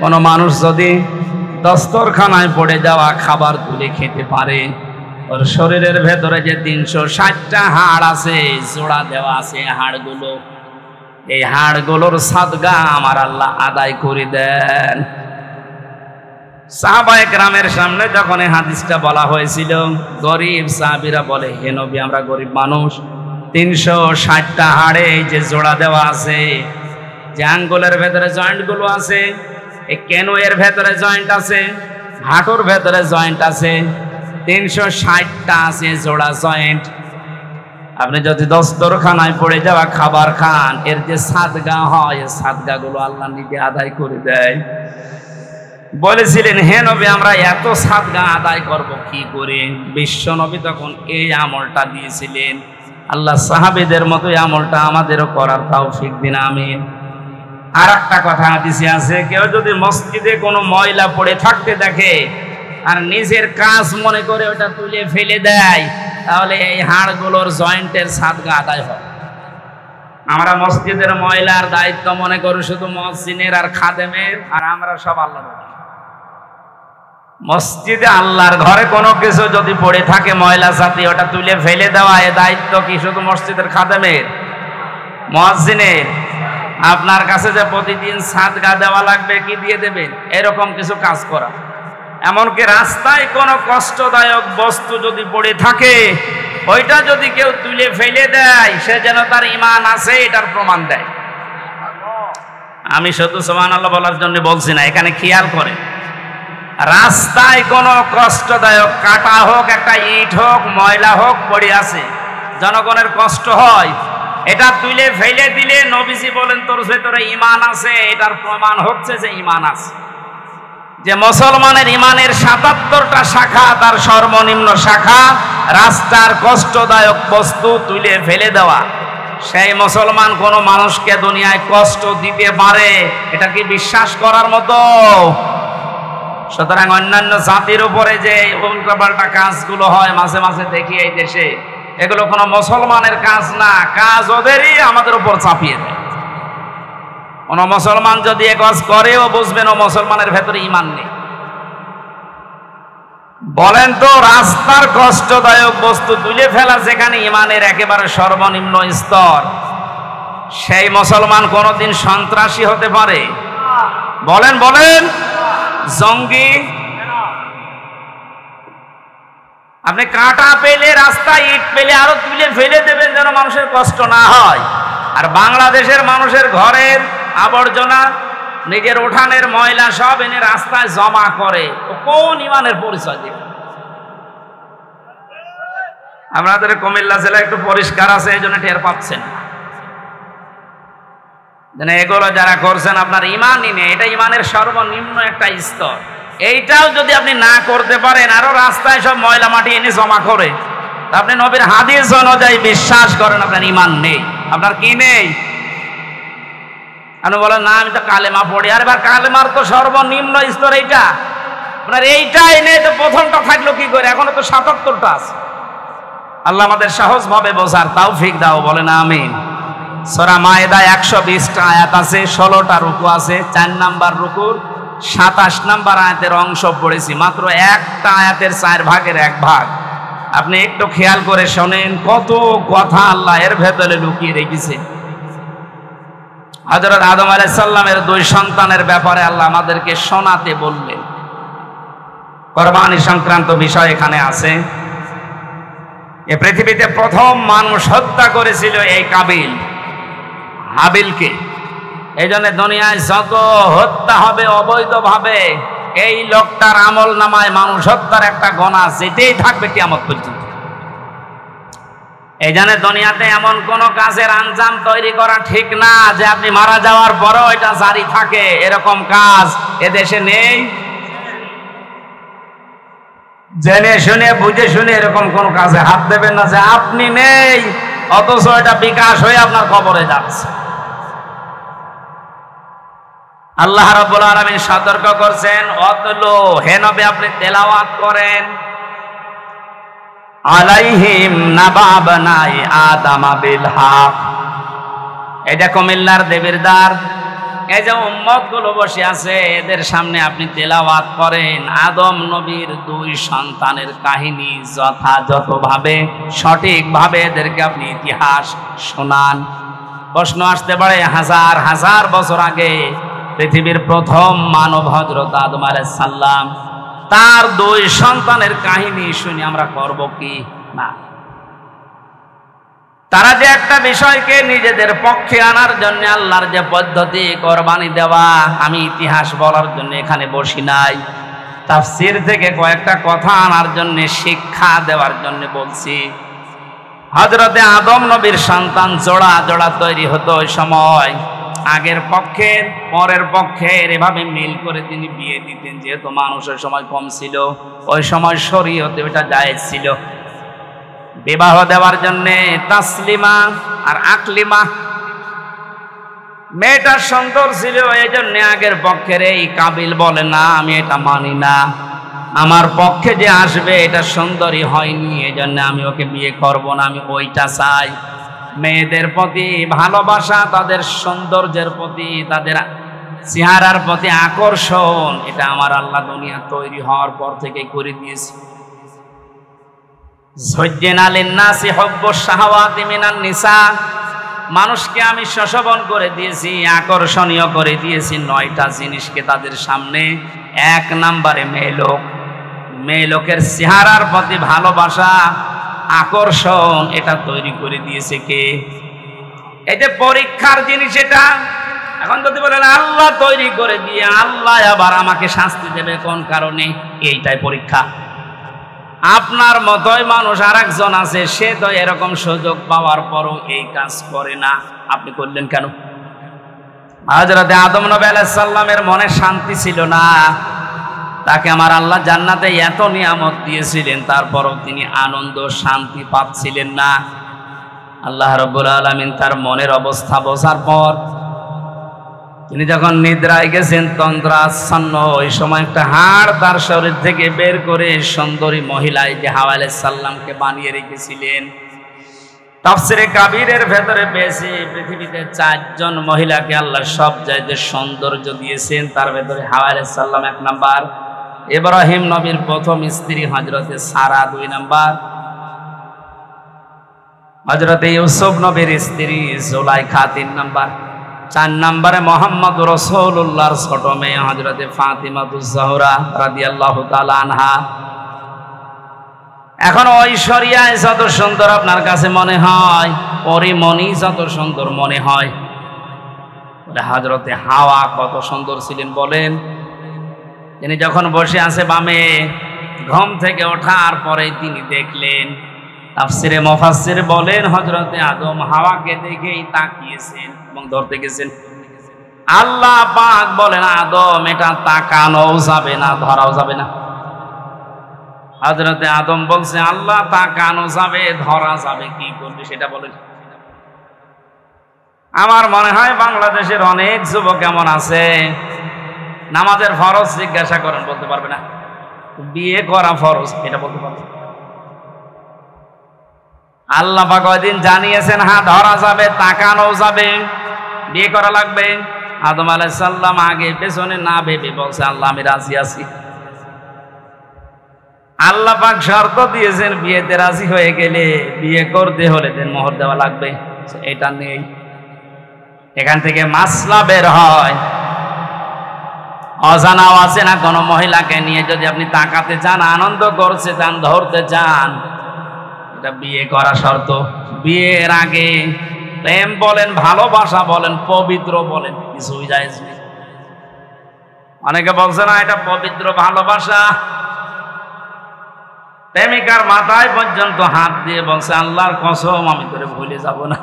কোন মানুষ যদি দস্তরখানায় পড়ে যাওয়া খাবার তুলে খেতে পারে, ওর শরীরের ভেতরে যে 360টা হাড় আছে, জোড়া দেওয়া আছে হাড়গুলো, এই হাড়গুলোর সাদগা আমার আল্লাহ আদায় করে দেন। সাহাবায়ে কেরামের সামনে যখন এই হাদিসটা বলা হয়েছিল, গরিব সাহাবীরা বলে, হে নবী আমরা গরিব মানুষ, 360টা হাড়ে যে জোড়া দেওয়া আছে, যে আঙ্গুলের ভেতরে জয়েন্টগুলো আছে, এই কেন এর ভেতরে জয়েন্ট আছে, হাঁটুর ভেতরে জয়েন্ট আছে, 360টা আছে জোড়া জয়েন্ট। আপনি যদি দস্তরখানায় পড়ে যাওয়া খাবার খান, এর যে সাদগা হয়, এই সাদগাগুলো আল্লাহ নিজে আদায় করে দেয়। বলেছিলেন, হে নবী আমরা এত সাদগা আদায় করব কি করে? বিশ্ব নবী তখন এই আমলটা দিয়েছিলেন। আল্লাহ সাহাবীদের মতো এই আমলটা আমাদেরও করার তৌফিক দিন, আমিন। আর একটা কথা হাদিসে আছে, কেউ যদি মসজিদে কোনো ময়লা পড়ে থাকতে দেখে আর নিজের কাজ মনে করে ওটা তুলে ফেলে দেয়, তাহলে এই হাড়গুলোর জয়েন্টের সাদগা আদায় হয়। আমরা মসজিদের ময়লার দায়িত্ব মনে করি শুধু মসজিদের আর খাদেমের, আর আমরা সব আল্লাহর। মসজিদে আল্লাহর ঘরে কোনো কিছু যদি পড়ে থাকে ময়লা জাতি, ওটা তুলে ফেলে দেওয়া, এ দায়িত্ব কি শুধু মসজিদের খাদেমের, মুয়াজ্জিনের? আপনার কাছে যে প্রতিদিন সাদগা দেওয়া লাগবে, কি দিয়ে দেবেন? এরকম কিছু কাজ করা। এমনকি রাস্তায় কোনো কষ্টদায়ক বস্তু যদি পড়ে থাকে, ওইটা যদি কেউ তুলে ফেলে দেয়, সে যেন তার ঈমান আছে এটার প্রমাণ দেয়। আমি শুধু সুবহানাল্লাহ বলার জন্য বলছি না, এখানে খেয়াল করে, রাস্তায় কোনো কষ্টদায়ক কাটা হোক, একটা ইট হোক, ময়লা হোক পড়ে আছে, জনগণের কষ্ট হয়, এটা তুলে ফেলে দিলে নবীজি বলেন তোর ভেতরে ঈমান আছে, এটার প্রমাণ হচ্ছে যে ঈমান আছে। যে মুসলমানের ঈমানের 77টা শাখা, তার সর্বনিম্ন শাখা রাস্তার কষ্টদায়ক বস্তু তুলে ফেলে দেওয়া। সেই মুসলমান কোনো মানুষকে দুনিয়ায় কষ্ট দিতে পারে, এটা কি বিশ্বাস করার মতো? সুতরাং অন্যান্য জাতির উপরে যে উল্টাপাল্টা কাজগুলো হয় মাঝে মাঝে দেখি এই দেশে, এগুলো কোনো মুসলমানের কাজ না, কাজ ওদেরই আমাদের উপর চাপিয়ে দেয়। কোন মুসলমান যদি এ কাজ করে, ও বুঝবেন ও মুসলমানের ভেতরে ঈমান নেই। বলেন তো, রাস্তার কষ্টদায়ক বস্তু তুলে ফেলা যেখানে ইমানের একেবারে সর্বনিম্ন স্তর, সেই মুসলমান কোনোদিন সন্ত্রাসী হতে পারে? বলেন বলেন, জঙ্গি? আপনি কাঁটা পেলে, রাস্তায় ইট পেলে আরো তুলে ফেলে দেবেন যেন মানুষের কষ্ট না হয়। আর বাংলাদেশের মানুষের ঘরের আবর্জনা, নিজের উঠানের ময়লা সব এনে রাস্তায় জমা করে, কোন ইমানের পরিচয় দেবে? আপনাদের কুমিল্লা জেলা একটু পরিষ্কার আছে, এই জন্য টের পাচ্ছেন। এগুলো যারা করছেন আপনার ইমানই নেই, এটা ইমানের সর্বনিম্ন একটা স্তর। এইটাও যদি আপনি না করতে পারেন, আরো রাস্তায় সব ময়লা মাটি এনে জমা করে, আপনি নবীর হাদিস অনুযায়ী বিশ্বাস করেন আপনার ইমান নেই। আপনার কি নেই? আপনি বলেন না আমি তো কালেমা পড়ি। আরে ভাই, কালেমার তো সর্বনিম্ন স্তর এইটা, আপনার এইটাই নেই তো প্রথমটা থাকলো কি করে? এখনো তো ৭৭টা আছে। আল্লাহ আমাদের সহজভাবে বোঝার তৌফিক দাও, বলেন আমিন। সূরা মায়েদায় ১২০টা আয়াত আছে, ১৬টা রুকু আছে। ৪ নাম্বার রুকুর ২৭ নাম্বার আয়াতের অংশ পড়েছি, মাত্র একটা আয়াতের ৪ ভাগের ১ ভাগ। আপনি একটু খেয়াল করে শোনেন, কত কথা আল্লাহ এর ভেতরে লুকিয়ে রেখেছে। হযরত আদম আলাইহিস সালামের ২ সন্তানের ব্যাপারে আল্লাহ আমাদেরকে শোনাতে বললেন। কুরবানি সংক্রান্ত বিষয় এখানে আছে। এই পৃথিবীতে প্রথম মানুষ হত্যা করেছিল এই কাবিল, হাবিলকে। এই জন্য দুনিয়ায় যত হত্যা হবে অবৈধভাবে, এই লোকটার আমল নামায় মানুষ হত্যার একটা গোনা যেতেই থাকবে কিয়ামত পর্যন্ত। এই জন্য দুনিয়াতে এমন কোন কাজের আঞ্জাম তৈরি করা ঠিক না যে আপনি মারা যাওয়ার পরেও এটা জারি থাকে, এরকম কাজ এদেশে নেই। জেনে শুনে বুঝে শুনে এরকম কোন কাজে হাত দেবেন না যে আপনি নেই, অথচ এটা বিকাশ হয়ে আপনার কবরে যাচ্ছে। আল্লাহ রাব্বুল আলামিন সতর্ক করছেন, অতলো হে নবী আপনি তেলাওয়াত করেন, আলাইহিম নাবাবনাই আদামা বিল হক। এটা কুমিল্লার দেবীর দ্বার, এই যে উম্মত গুলো বসে আছে এদের সামনে আপনি তেলাওয়াত করেন আদম নবীর ২ সন্তানের কাহিনী, যথাযথভাবে সঠিকভাবে এদেরকে আপনি ইতিহাস শোনান। প্রশ্ন আসতে পারে, হাজার হাজার বছর আগে পৃথিবীর প্রথম মানব হযরত আদম আলাইহিস সালাম, তার ২ সন্তানের কাহিনী শুনে আমরা করব কি না? তারা যে একটা বিষয়কে নিজেদের পক্ষে আনার জন্য আল্লাহর যে পদ্ধতি কোরবানি দেওয়া, আমি ইতিহাস বলার জন্য এখানে বসি নাই, তাফসীর থেকে কয়েকটা কথা আনার জন্য, শিক্ষা দেওয়ার জন্য বলছি। হযরতে আদম নবীর সন্তান জোড়া জোড়া তৈরি হতো ওই সময়। আগের পক্ষের পরের পক্ষের এভাবে মিল করে তিনি বিয়ে দিতেন, যেহেতু মানুষের সময় কম ছিল, ওই সময় শরীয়তে ওটা জায়েজ ছিল। বিবাহ দেওয়ার জন্য তাসলিমা আর আকলিমা, মেয়েটা সুন্দর ছিল, এই জন্য আগের পক্ষের এই কাবিল বলে না আমি এটা মানি না, আমার পক্ষে যে আসবে এটা সুন্দরী হয়নি, এই জন্য আমি ওকে বিয়ে করব না, আমি ওইটা চাই। মেয়েদের প্রতি ভালোবাসা, তাদের সৌন্দর্যের প্রতি, তাদের চেহারার প্রতি আকর্ষণ, এটা আমার আল্লাহ দুনিয়া তৈরি হওয়ার পর থেকে করে দিয়েছে। যুজ্জিনা লিন-নাসি হুব্বুশ শাহাওয়াতি মিনান নিসা, মানুষকে আমি শোষণ করে দিয়েছি, আকর্ষণীয় করে দিয়েছি ৯টা জিনিসকে তাদের সামনে। ১ নম্বরে মেয়ে লোকের চেহারার প্রতি ভালোবাসা, আকর্ষণ, এটা তৈরি করে দিয়েছে কে? এই যে পরীক্ষার জিনিস এটা। এখন যদি বলেন আল্লাহ তৈরি করে দিয়ে আল্লাহ আবার আমাকে শাস্তি দেবে কোন কারণে, এইটাই পরীক্ষা। আপনার মতোই মানুষ আরেকজন আছে, সে তো এরকম সুযোগ পাওয়ার পরও এই কাজ করে না, আপনি করলেন কেন? হযরত আদম নবী আলাইহিস সালামের মনে শান্তি ছিল না, তাকে আমার আল্লাহ জান্নাতে এত নিয়ামত দিয়েছিলেন, তারপরও তিনি আনন্দ শান্তি পাচ্ছিলেন না। আল্লাহ রাব্বুল আলামিন তার মনের অবস্থা বোঝার পর তিনি যখন নিদ্রায় গেছেন তন্দ্রাচ্ছন্ন, ওই সময় একটা হাড় তার শরীর থেকে বের করে সুন্দরী মহিলায় যে হাওয়া আলাইহিস সালামকে বানিয়ে রেখেছিলেন। তাফসীরে কাবীরের ভেতরে পেয়েছি পৃথিবীতে ৪ জন মহিলাকে আল্লাহ সব চাইতে সৌন্দর্য দিয়েছেন, তার ভেতরে হাওয়া আলাইহিস সালাম ১ নাম্বার। ইব্রাহিম নবীর প্রথম স্ত্রী হযরতে সারা 2 নাম্বার, হযরতে ইউসুফ নবীর স্ত্রী জুলাইখা 3 নাম্বার, 4 নম্বরে মুহাম্মদ রাসূলুল্লাহর ছোট মেয়ে হযরতে ফাতিমাতুজ জাহরা রাদিয়াল্লাহু তাআলা আনহা। এখন ঐশ্বরিয়ায় যত সুন্দর আপনার কাছে মনে হয়, পরিমণি যত সুন্দর মনে হয়, হযরতে হাওয়া কত সুন্দর ছিলেন বলেন। তিনি যখন বসে আছে বামে, ঘুম থেকে ওঠার পরে তিনি দেখলেন, তাফসিরে মুফাসসির বলেন হযরতে আদম হাওয়াকে দেখেই তাকিয়েছেন এবং ধরতে গেছেন। আল্লাহ পাক বলেন, আদম এটা তাকানো যাবে না, ধরাও যাবে না। হযরতে আদম বলছে, আল্লাহ তাকানো যাবে, ধরা যাবে, কি করবে সেটা বলেন। আমার মনে হয় বাংলাদেশের অনেক যুবক এমন আছে, নামাজের ফরজ জিজ্ঞাসা করেন বলতে পারবে না, বিয়ে করা ফরজ এটা বলতে পারবে। আল্লাহ পাক ওইদিন জানিয়েছেন, হ্যাঁ ধরা যাবে, তাকানো যাবে, বিয়ে করা লাগবে। আদম আলাইহিস সালাম আগে পেছনে না ভেবে বলছে, আল্লাহ আমি রাজি আছি। আল্লাহ পাক শর্ত দিয়েছেন, বিয়েতে রাজি হয়ে গেলে বিয়ে করতে হলে দেনমোহর দেওয়া লাগবে। এটা নেই। এখান থেকে মাসলা বের হয়, অজানাও আছে না কোনো মহিলাকে নিয়ে যদি আপনি তাকাতে চান, আনন্দ করতে চান, ধরতে চান, এটা বিয়ে করা শর্ত। বিয়ের আগে প্রেম বলেন, ভালোবাসা বলেন, পবিত্র বলেন, কিছুই জায়েজ নেই। অনেকে বলছে না এটা পবিত্র ভালোবাসা, প্রেমিকার মাথায় পর্যন্ত হাত দিয়ে বলছে, আল্লাহর কসম আমি তোরে ভুলে যাব না,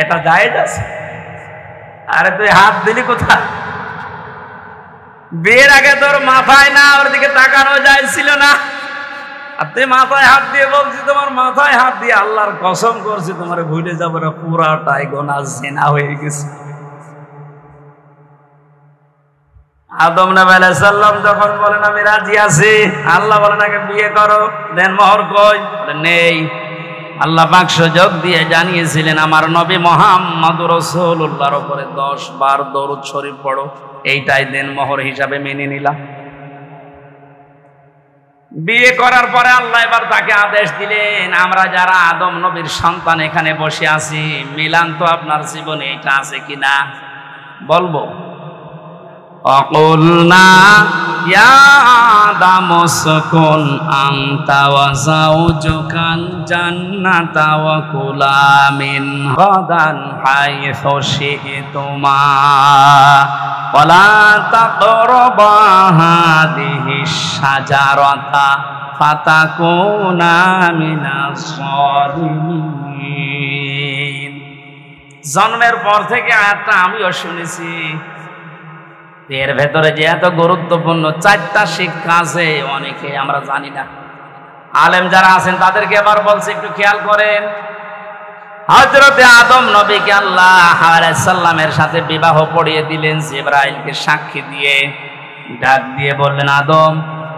এটা জায়েজ আছে? আরে তুই হাত দিলি কোথায়? বিয়ের আগে তোর মাথায় না, ওর দিকে তাকানো যাইছিল না, আর তুই মাথায় হাত দিয়ে বলছি, তোমার মাথায় হাত দিয়ে আল্লাহর কসম করছি তোমার ভুলে যাবো না, পুরাটাই গুনাহ, জিনা হয়ে গেছে। আদম নবী আলাইহিস সালাম যখন বলেন আমি রাজি আছি, আল্লাহ বলেন আগে বিয়ে করো, দেন মোহর কই? বলে নেই। আল্লাহ পাক সুযোগ দিয়ে জানিয়েছিলেন, আমার নবী মুহাম্মদুর রাসূলুল্লাহর উপরে 10 বার দরুদ শরীফ পড়ো, এইটাই দেন মোহর হিসাবে মেনে নিলাম। বিয়ে করার পরে আল্লাহ এবার তাকে আদেশ দিলেন, আমরা যারা আদম নবীর সন্তান এখানে বসে আছি, মিলান তো আপনার জীবনে এটা আছে কিনা বলবো। অকুলনা ইয়া আদম উসকুন আনতা ওয়া যাওজুকাল জান্নাতা ওয়া কুলা মিন গাদান হাইসু শি'তুমা ওয়া লা তাকরাবা হাদিহিশ শাজারাতা ফাতাকুনা মিনাস সালিমিন। জন্মের পর থেকে আয়াতটা আমিও শুনেছি। এর ভেতরে যে এত গুরুত্বপূর্ণ 4টা শিক্ষা আছে, অনেকে আমরা জানি না। আলেম যারা আছেন তাদেরকে এবার বলছে, একটু খেয়াল করেন। হযরতে আদম নবীকে আল্লাহ আলাইহিস সালামের সাথে বিবাহ পড়িয়ে দিলেন, জিবরাইলকে সাক্ষী দিয়ে, ডাক দিয়ে বললেন, আদম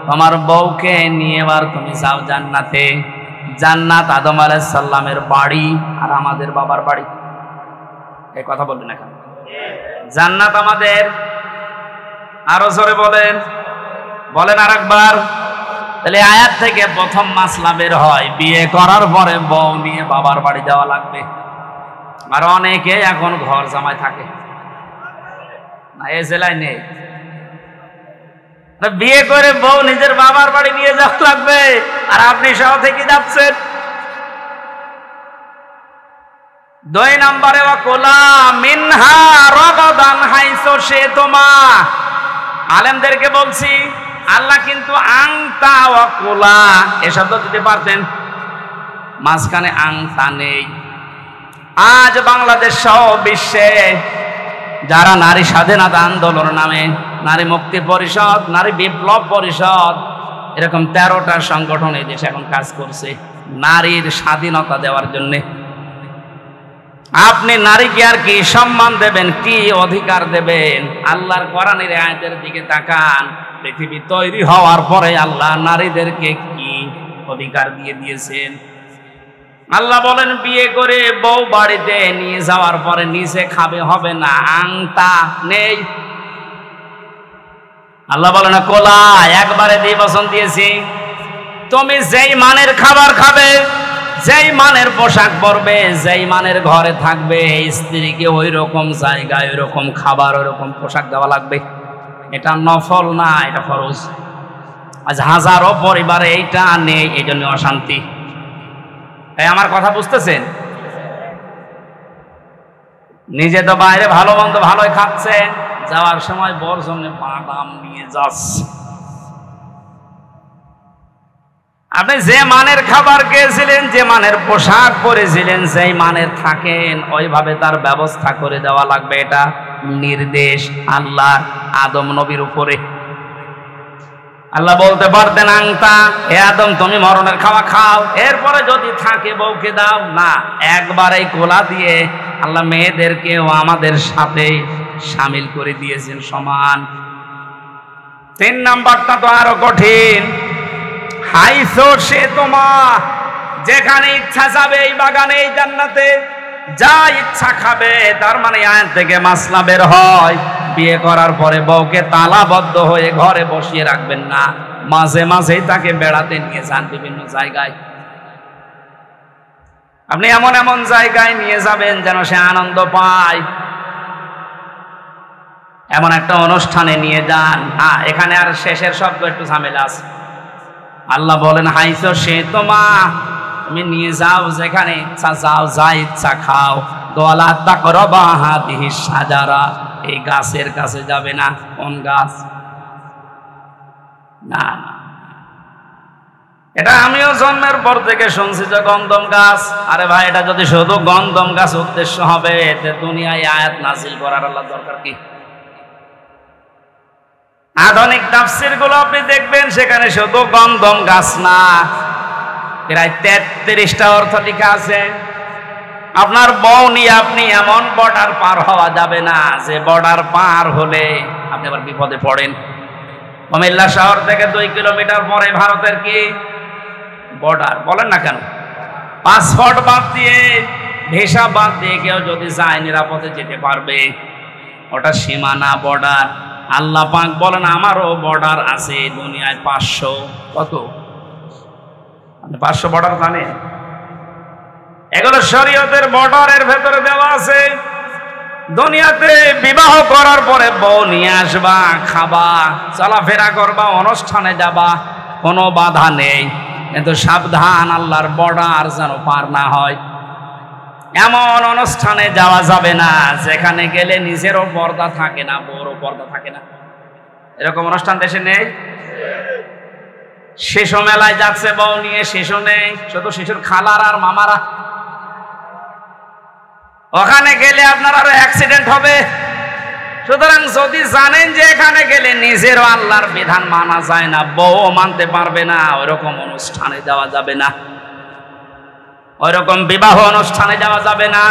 তোমার বউকে নিয়ে এবার তুমি যাও জান্নাতে। জান্নাত আদম আলাইহিস সালামের বাড়ি আর আমাদের বাবার বাড়ি। এই কথা বলবেন এখন। জান্নাত আমাদের, আরো জোরে বলেন, বলেন আরেকবার। তাহলে আয়াত থেকে প্রথম মাসলা বের হয়, বিয়ে করার পরে বউ নিয়ে বাবার বাড়ি যাওয়া লাগবে। আর অনেকে এখন ঘর জামাই থাকে না, এই জেলায় নেই। বিয়ে করে বউ নিজের বাবার বাড়ি নিয়ে যাওয়া লাগবে, আর আপনি সহ থেকে যাচ্ছেন। 2 নম্বরে ওয়াকুলা মিনহা রাগাদান হাইসু শি'তুমা। আলেমদেরকে বলছি, আল্লাহ কিন্তু আংতা ওয়া কুলা এ শব্দ দিতে পারতেন, মাঝখানে আংতা নেই। আজ বাংলাদেশ সহ বিশ্বে যারা নারী স্বাধীনতা আন্দোলন নামে, নারী মুক্তি পরিষদ, নারী বিপ্লব পরিষদ, এরকম 13টা সংগঠন এই দেশে এখন কাজ করছে নারীর স্বাধীনতা দেওয়ার জন্যে। আপনি নারীকে আর কি সম্মান দেবেন, কি অধিকার দেবেন? আল্লাহর কোরআনের আয়াতের দিকে তাকান। পৃথিবী তৈরি হওয়ার পরে আল্লাহ নারীদেরকে কি অধিকার দিয়ে দিয়েছেন? আল্লাহ বলেন, বিয়ে করে বউ বাড়িতে নিয়ে যাওয়ার পরে নিচে খাবে হবে না, আংতা নেই। আল্লাহ বলে না কোলা একবারে নির্বাচন দিয়েছি, তুমি যেই মানের খাবার খাবে, যেই মানের পোশাক পরবে, যেই মানের ঘরে থাকবে, স্ত্রীকে ওই রকম জায়গায় ওই রকম খাবার ওই রকম পোশাক দেওয়া লাগবে। এটা নফল না, এটা ফরজ। আজ হাজারো পরিবারে এইটা নেই, এই জন্য অশান্তি। এই আমার কথা বুঝতেছেন? নিজে তো বাইরে ভালো মন্দ ভালোই খাচ্ছে, যাওয়ার সময় বর জন্য বাদাম নিয়ে যাচ্ছে। আপনি যে মানের খাবার খেয়েছিলেন, যে মানের পোশাক পরেছিলেন, যেই মানের থাকেন, ওইভাবে তার ব্যবস্থা করে দেওয়া লাগবে। এটা নির্দেশ আল্লাহ আদম নবীর উপরে। আল্লাহ বলতে পারতেন আংতা, হে আদম তুমি মরণের খাওয়া খাও, এরপরে যদি থাকে বউকে দাও না। একবারেই কোলা দিয়ে আল্লাহ মেয়েদেরকেও আমাদের সাথে শামিল করে দিয়েছেন সমান। 3 নাম্বারটা তো আরো কঠিন। হাইসো সে তোমা, যেখানে ইচ্ছা যাবে এই বাগানে এই জান্নাতে, যা ইচ্ছা খাবে। তার মানে আয়াত থেকে মাসলা বের হয়, বিয়ে করার পরে বউকে তালাবদ্ধ হয়ে ঘরে বসিয়ে রাখবেন না, মাঝে মাঝেই তাকে বেড়াতে নিয়ে যান বিভিন্ন জায়গায়। আপনি এমন এমন জায়গায় নিয়ে যাবেন যেন সে আনন্দ পায়, এমন একটা অনুষ্ঠানে নিয়ে যান। হ্যাঁ, এখানে আর শেষের শব্দ একটু ঝামেলা আছে। আল্লাহ বলেন হাইসো সে তোমা, তুমি নিয়ে যাও যেখানে ইচ্ছা, যাও যা ইচ্ছা খাও। দোয়ালা তাকরাবা হাদিহি সাজারা, এই গাছের কাছে যাবে না। কোন গাছ? না, এটা আমিও জন্মের পর থেকে শুনছি যে গন্ধম গাছ। আরে ভাই, এটা যদি শুধু গন্ধম গাছ উদ্দেশ্য হবে, এতে দুনিয়ায় আয়াত নাজিল করার আল্লাহ দরকার কি? আধুনিক তাফসীর গুলো আপনি দেখবেন, সেখানে শুধু গন্ধম গাছ না, প্রায় 33টা অর্থ লেখা আছে। আপনার বউ নিয়ে আপনি এমন বর্ডার পার হওয়া যাবে না যে বর্ডার পার হলে আপনি আবার বিপদে পড়েন। কুমিল্লা শহর থেকে 2 কিলোমিটার পরে ভারতের কি বর্ডার, বলেন না কেন? পাসপোর্ট বাদ দিয়ে, ভিসা বাদ দিয়ে কেউ যদি যায় নিরাপদে যেতে পারবে। ওটা সীমানা, বর্ডার। আল্লাহ পাক বলেন আমারও বর্ডার আছে দুনিয়ায় 500। কত? 500 বর্ডার জানেন? এগুলো শরীয়তের বর্ডারের ভেতরে দেওয়া আছে। দুনিয়াতে বিবাহ করার পরে বউ নিয়ে আসবা, খাবা, চলাফেরা করবা, অনুষ্ঠানে যাবা, কোনো বাধা নেই। কিন্তু সাবধান, আল্লাহর বর্ডার যেন পার না হয়। এমন অনুষ্ঠানে যাওয়া যাবে না যেখানে গেলে নিজেরও পর্দা থাকে না, বউরও পর্দা থাকে না। এরকম অনুষ্ঠান দেশে নেই? শিশু মেলায় যাচ্ছে বউ নিয়ে, শিশু নেই, শুধু শিশুর খালার আর মামারা। ওখানে গেলে আপনার আরো অ্যাক্সিডেন্ট হবে। সুতরাং যদি জানেন যে এখানে গেলে নিজেরও আল্লাহর বিধান মানা যায় না, বউ মানতে পারবে না, ওইরকম অনুষ্ঠানে যাওয়া যাবে না। ওইরকম বিবাহ অনুষ্ঠানে যাওয়া যাবে না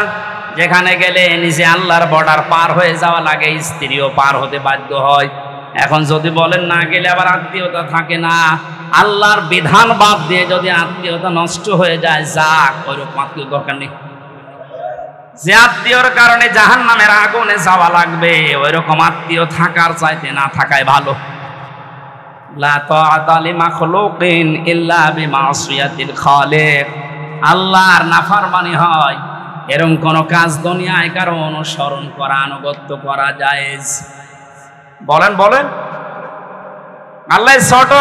যেখানে গেলে নিজে আল্লাহর বর্ডার পার হয়ে যাওয়া লাগে, স্ত্রীও পার হতে বাধ্য হয়। এখন যদি বলেন না গেলে আবার আত্মীয়তা থাকে না, আল্লাহর বিধান বাদ দিয়ে যদি আত্মীয়তা নষ্ট হয়ে যায়, যাক, ওইরকম আত্মীয় দরকার নেই। যে আত্মীয়র কারণে জাহান্নামের আগুনে যাওয়া লাগবে, ওইরকম আত্মীয় থাকার চাইতে না থাকাই ভালো। লা তাআতা লিমাখলুকিন ইল্লা বিমাসিয়াতিল খালিক। আল্লাহর নাফরমানি হয়, এরকম কোন কাজ দুনিয়ায় কারো অনুসরণ করা, আনুগত্য করা জায়েজ? বলেন বলেন। আল্লাহ ছোট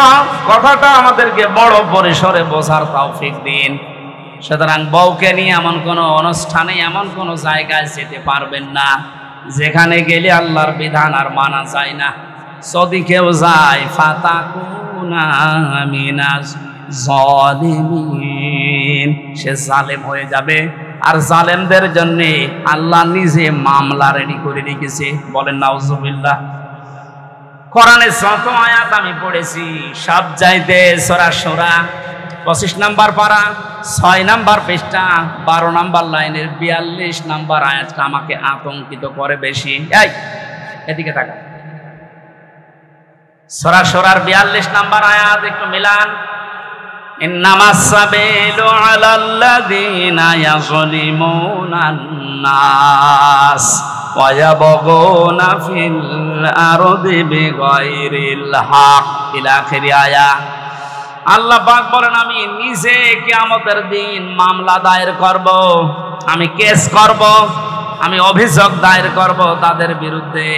কথাটা আমাদেরকে বড় পরিসরে বোঝার তৌফিক দিন। সুতরাং বউকে নিয়ে এমন কোন অনুষ্ঠানে, এমন কোন জায়গায় যেতে পারবেন না যেখানে গেলে আল্লাহর বিধান আর মানা যায় না। যদি কেউ যায়, ফাতাকুনা মিনাজ জালিমিন, সে জালেম হয়ে যাবে। আর জালেমদের জন্য আল্লাহ নিজে মামলা রেডি করে রেখেছে। বলেন নাউজুবিল্লাহ। কোরআনে যত আয়াত আমি পড়েছি সব চাইতে সূরা শূরা 25 নাম্বার পারা, 6 নাম্বার পৃষ্ঠা, 12 নাম্বার লাইনের 42 নাম্বার আয়াতটা আমাকে আতঙ্কিত করে বেশি। এই এদিকে তাকা। সূরা শূরার 42 নাম্বার আয়াত একটু মিলান। ইন্নামাস সাবিলু আলাল্লাযীনা ইয়াযলিমুনান নাস। ওয়ায়াবগুনা ফিল আরদি বিগাইরিল হক ইলা আখির আয়া। আল্লাহ পাক বলেন আমি নিজে কিয়ামতের দিন মামলা দায়ের করব, আমি কেস করব, আমি অভিযোগ দায়ের করব তাদের বিরুদ্ধে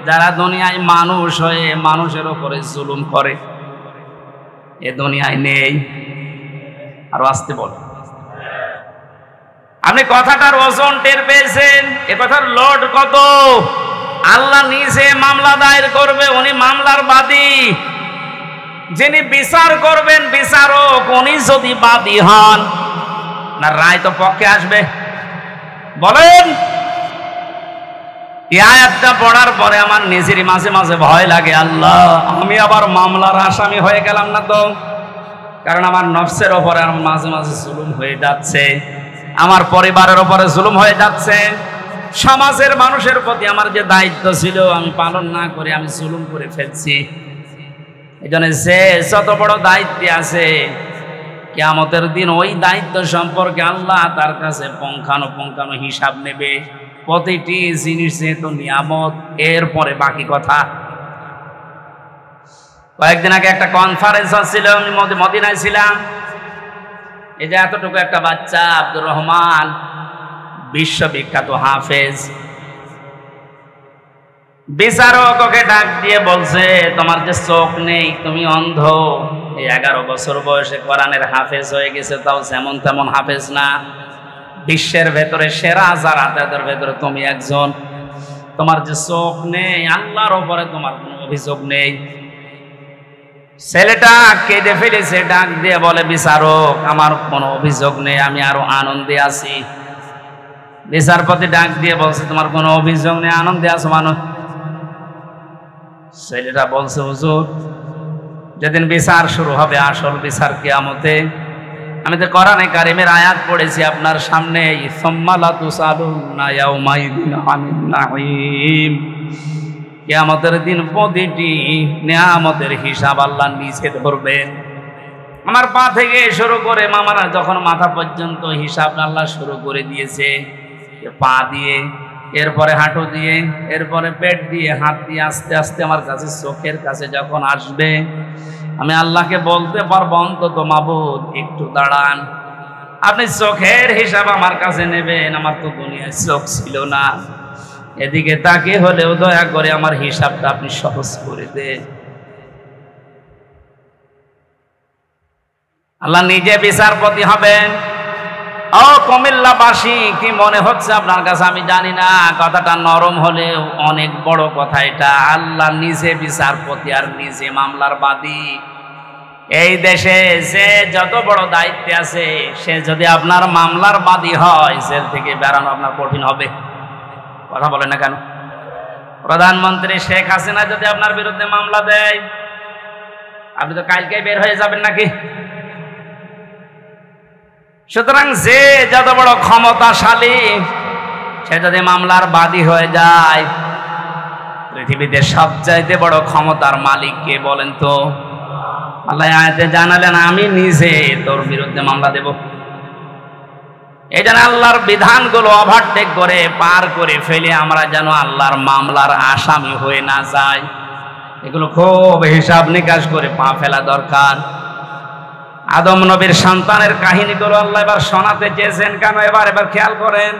যারা দুনিয়ায় মানুষ হয়ে মানুষের উপরে জুলুম করে। এ দুনিয়ায় নেই। আর আসতে বল, আপনি কথাটার ওজন টের পেয়েছেন? এ কথার লোড কত? আল্লাহ নিজে মামলা দায়ের করবে, উনি মামলার বাদী। যিনি বিচার করবেন বিচারক, উনি যদি বাদী হন না রায় তো পক্ষে আসবে? বলেন। এই আয়াতটা পড়ার পরে আমার নিজেরই মাঝে মাঝে ভয় লাগে, আল্লাহ আমি আবার মামলার আসামি হয়ে গেলাম না তো? কারণ আমার নফসের ওপরে মাঝে মাঝে জুলুম হয়ে যাচ্ছে, আমার পরিবারের ওপরে জুলুম হয়ে যাচ্ছে, সমাজের মানুষের প্রতি আমার যে দায়িত্ব ছিল আমি পালন না করে আমি জুলুম করে ফেলছি। এই জন্য যে যত বড় দায়িত্বে আছে কিয়ামতের দিন ওই দায়িত্ব সম্পর্কে আল্লাহ তার কাছে পুঙ্খানুপুঙ্খানু হিসাব নেবে। প্রতিটি জিনিস যেহেতু নিয়ামত, এরপরে বাকি কথা। কয়েকদিন আগে একটা কনফারেন্স ছিল, আমি মদিনায় ছিলাম। এই যে এতটুকু একটা বাচ্চা আব্দুর রহমান, বিশ্ববিখ্যাত হাফেজ, বিচারক ওকে ডাক দিয়ে বলছে তোমার যে চোখ নেই, তুমি অন্ধ। এই 11 বছর বয়সে কোরআনের হাফেজ হয়ে গেছে, তাও যেমন তেমন হাফেজ না, বিশ্বের ভেতরে সেরা যারা তাদের ভেতরে তুমি একজন। তোমার যে চোখ নেই, আল্লাহর উপরে তোমার কোনো অভিযোগ নেই। ছেলেটা কেঁদে ফেলেছে, ডাক দিয়ে বলে বিচারক আমার কোনো অভিযোগ নেই, আমি আরো আনন্দে আছি। বিচারপতি ডাক দিয়ে বলছে তোমার কোনো অভিযোগ নেই, আনন্দে আছো মানুষ? ছেলেটা বলছে হুজুর যেদিন বিচার শুরু হবে, আসল বিচার কিয়ামতে, আমি তো কোরআনে কারিমের আয়াত পড়েছি আপনার সামনে, সুম্মা লা তুসালুনা ইয়াউমাইদিন আনিন নাঈম। কিয়ামতের দিন প্রতিটি নিয়ামতের হিসাব আল্লাহ নিজে ধরবেন। আমার পা থেকে শুরু করে মামারা যখন মাথা পর্যন্ত হিসাব আল্লাহ শুরু করে দিয়েছে, পা দিয়ে, এরপরে হাঁটু দিয়ে, এরপরে পেট দিয়ে, হাত দিয়ে, আস্তে আস্তে আমার কাছে চোখের কাছে যখন আসবে, আমি আল্লাহকে বলতে পারবো অন্তত মাবুদ একটু দাঁড়ান, আপনি চোখের হিসাব আমার কাছে নেবেন, আমার তো দুনিয়ায় চোখ ছিল না, এদিকে তাকে হলেও দয়া করে আমার হিসাবটা আপনি সহজ করে দেন। আল্লাহ নিজে বিচারপতি হবেন। ও কুমিল্লাবাসী, কি মনে হচ্ছে আপনার কাছে আমি জানি না, কথাটা নরম হলেও অনেক বড় কথা এটা। আল্লাহ নিজে বিচারপতি আর নিজে মামলার বাদী। এই দেশে যে যত বড় দায়িত্বে আছে, সে যদি আপনার মামলার বাদী হয়, জেল থেকে বেরানো আপনার কঠিন হবে। কথা বলে না কেন? প্রধানমন্ত্রী শেখ হাসিনা যদি আপনার বিরুদ্ধে মামলা দেয়, আপনি তো কালকে বের হয়ে যাবেন নাকি? সুতরাং যে যত বড় ক্ষমতাশালী, সে যদি মামলার বাদী হয়ে যায়, পৃথিবীতে সবচাইতে বড় ক্ষমতার মালিক কে বলেন তো? আল্লাহ আয়াতে জানালেন আমি নিজে তোর বিরুদ্ধে মামলা দেব। এই জন্য আল্লাহর বিধানগুলো ওভারটেক করে পার করে ফেলে আমরা যেন আল্লাহর মামলার আসামি হয়ে না যাই, এগুলো খুব হিসাব নিকাশ করে পা ফেলা দরকার। আদম নবীর সন্তানের কাহিনীগুলো আল্লাহ এবার শোনাতে চেয়েছেন কেন? এবার খেয়াল করেন।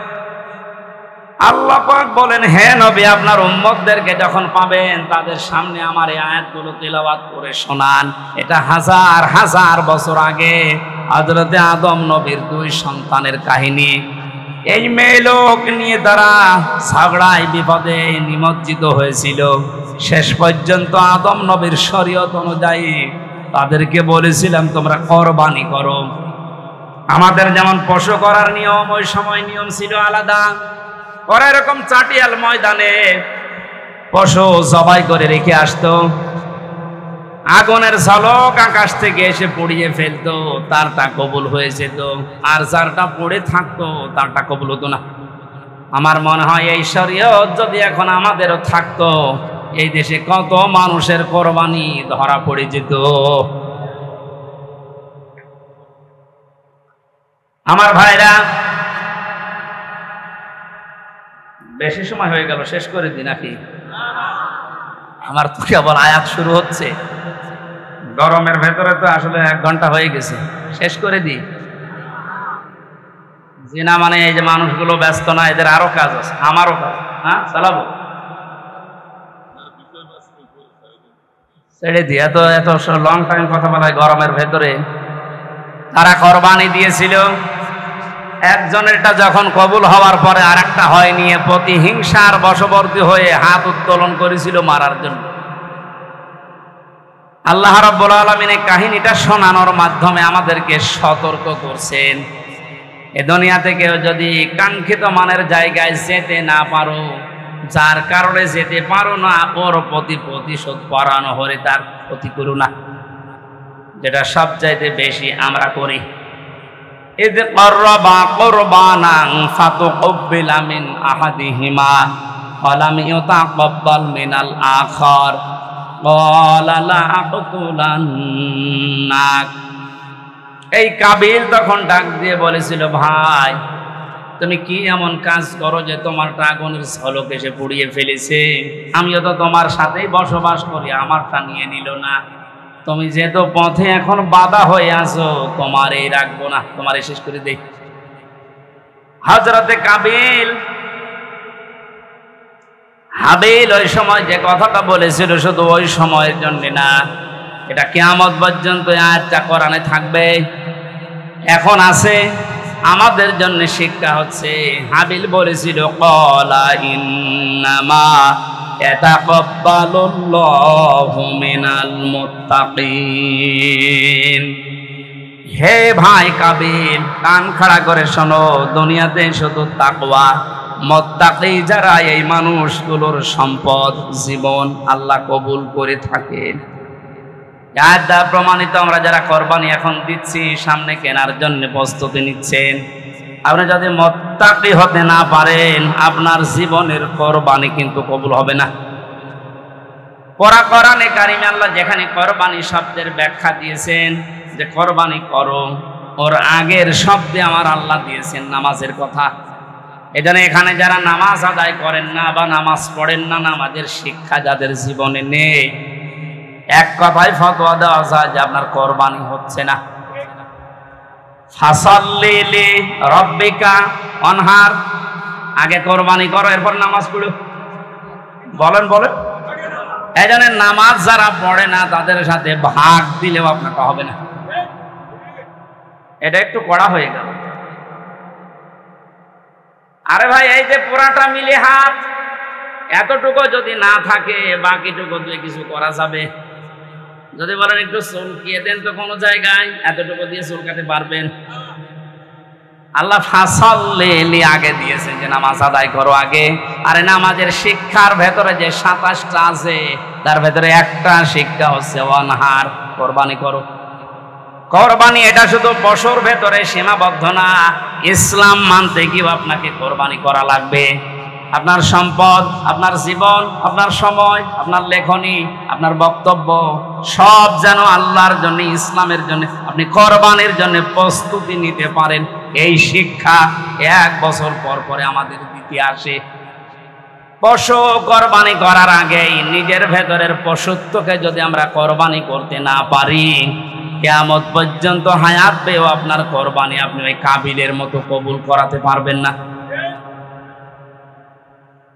আল্লাহ পাক বলেন, হে নবী আপনার উম্মতদেরকে যখন পাবেন তাদের সামনে আমার এই আয়াতগুলো তেলাওয়াত করে শোনান। এটা হাজার হাজার বছর আগে হযরতে আদম নবীর 2 সন্তানের কাহিনী। এই মেয়ে লোক নিয়ে তারা ঝগড়ায় বিপদে নিমজ্জিত হয়েছিল। শেষ পর্যন্ত আদম নবীর শরীয়ত অনুযায়ী তাদেরকে বলেছিলাম তোমরা কোরবানি করো। আমাদের যেমন পশু করার নিয়ম, ওই সময় নিয়ম ছিল আলাদা। ওরা এরকম চাটিয়াল ময়দানে পশু জবাই করে রেখে আসতো, আগুনের ঝলক আকাশ থেকে এসে পুড়িয়ে ফেলতো, তারটা কবুল হয়ে যেত। আর যারটা পড়ে থাকতো তারটা কবুল হতো না। আমার মনে হয় এই শরীয়ত যদি এখন আমাদেরও থাকতো, এই দেশে কত মানুষের কোরবানি ধরা পড়ে যেত। আমার ভাইরা, বেশি সময় হয়ে গেল, শেষ করে দিই নাকি? আমার তো কেবল আয়াত শুরু হচ্ছে, গরমের ভেতরে তো আসলে 1 ঘন্টা হয়ে গেছে, শেষ করে দিই। জিনা মানে এই যে মানুষগুলো ব্যস্ত না, এদের আরো কাজ আছে, আমারও কাজ। হ্যাঁ, চালাবো, ছেড়ে দিই। এত লং টাইম কথা বলায় গরমের ভেতরে। তারা কোরবানি দিয়েছিল, একজনেরটা যখন কবুল হওয়ার পরে আর একটা হয়নি, প্রতিহিংসার বশবর্তী হয়ে হাত উত্তোলন করেছিল মারার জন্য। আল্লাহ রাব্বুল আলামিন এই কাহিনীটা শোনানোর মাধ্যমে আমাদেরকে সতর্ক করছেন, এ দুনিয়া থেকে যদি কাঙ্ক্ষিত মানের জায়গায় যেতে না পারো, যার কারণে যেতে পারো না, ওর প্রতিশোধ পরানো হলে তার ক্ষতি করো না, যেটা সবচাইতে বেশি আমরা করি। إذ قربا قربانا فتقبل من أحدهما ولم يتقبل من الآخر قال لأقتلنك। এই কাবিল তখন ডাক দিয়ে বলেছিল, ভাই তুমি কি এমন কাজ করো যে তোমারটা আগুনের ঝলক এসে পুড়িয়ে ফেলেছে? আমিও তো তোমার সাথেই বসবাস করি, আমারটা নিয়ে নিল না। তুমি যেহেতু পথে এখন বাধা হয়ে আছো, তোমার এই রাখবো না, তোমার শেষ করে দেই। হযরতে হাবিল ওই সময় যে কথাটা বলেছিল, শুধু ওই সময়ের জন্য না, এটা কিয়ামত পর্যন্ত আয়াতটা কোরআনে থাকবে, এখন আছে, আমাদের জন্য শিক্ষা হচ্ছে। হাবিল বলেছিল, ক্বালা ইন্নামা ইয়াতাকাব্বালুল্লাহু মিনাল মুত্তাকিন। হে ভাই কাবিল, কান খাড়া করে শোনো, দুনিয়াতে শুধু তাকওয়া, মুত্তাকি যারা, এই মানুষগুলোর সম্পদ, জীবন আল্লাহ কবুল করে থাকেন। আয়াত দ্বারা প্রমাণিত, আমরা যারা কোরবানি এখন দিচ্ছি, সামনে কেনার জন্য প্রস্তুতি নিচ্ছেন, আপনি যদি মুত্তাকি হতে না পারেন, আপনার জীবনের কোরবানি কিন্তু কবুল হবে না। কোরআনে কারিমে আল্লাহ যেখানে কোরবানি শব্দের ব্যাখ্যা দিয়েছেন যে কোরবানি করো, ওর আগের শব্দে আমার আল্লাহ দিয়েছেন নামাজের কথা। এজন্য এখানে যারা নামাজ আদায় করেন না বা নামাজ পড়েন না, নামাজের শিক্ষা যাদের জীবনে নেই, এক কথায় ফতোয়া দেওয়া যায় যে আপনার কোরবানি হচ্ছে না। ফাসাল্লি লিরাব্বিকা ওয়ানহার, আগে কোরবানি করো, এরপর নামাজ পড়ো। বলেন এজন্য নামাজ যারা পড়ে না, তাদের সাথে ভাগ দিলেও আপনারটা হবে না। এটা একটু কড়া হয়ে গেল। আরে ভাই, এই যে পুরাটা মিলে হাত, এতটুকু যদি না থাকে, বাকিটুকু দিয়ে কিছু করা যাবে। যদি বলেন একটু চুলকিয়ে দেন তো কোনো জায়গায়, এতটুকু দিয়ে চুলকাতে পারবেন? আল্লাহ ফাসাল্লি আগে দিয়েছেন যে নামাজ আদায় করো আগে। আরে নামাজের শিক্ষার ভেতরে যে 27টা আছে, তার ভেতরে একটা শিক্ষা হচ্ছে ওয়ানহার, কোরবানি করো। কোরবানি এটা শুধু পশুর ভেতরে সীমাবদ্ধ না, ইসলাম মানতে গিয়েও আপনাকে কোরবানি করা লাগবে। আপনার সম্পদ, আপনার জীবন, আপনার সময়, আপনার লেখনী, আপনার বক্তব্য সব যেন আল্লাহর জন্য, ইসলামের জন্য, আপনি কোরবানির জন্য প্রস্তুতি নিতে পারেন। এই শিক্ষা 1 বছর পর পরে আমাদের দিতে আসে। পশু কোরবানি করার আগেই নিজের ভেতরের পশুত্বকে যদি আমরা কোরবানি করতে না পারি, কিয়ামত পর্যন্ত হায়াত পেয়েও আপনার কোরবানি আপনি ওই কাবিলের মতো কবুল করাতে পারবেন না।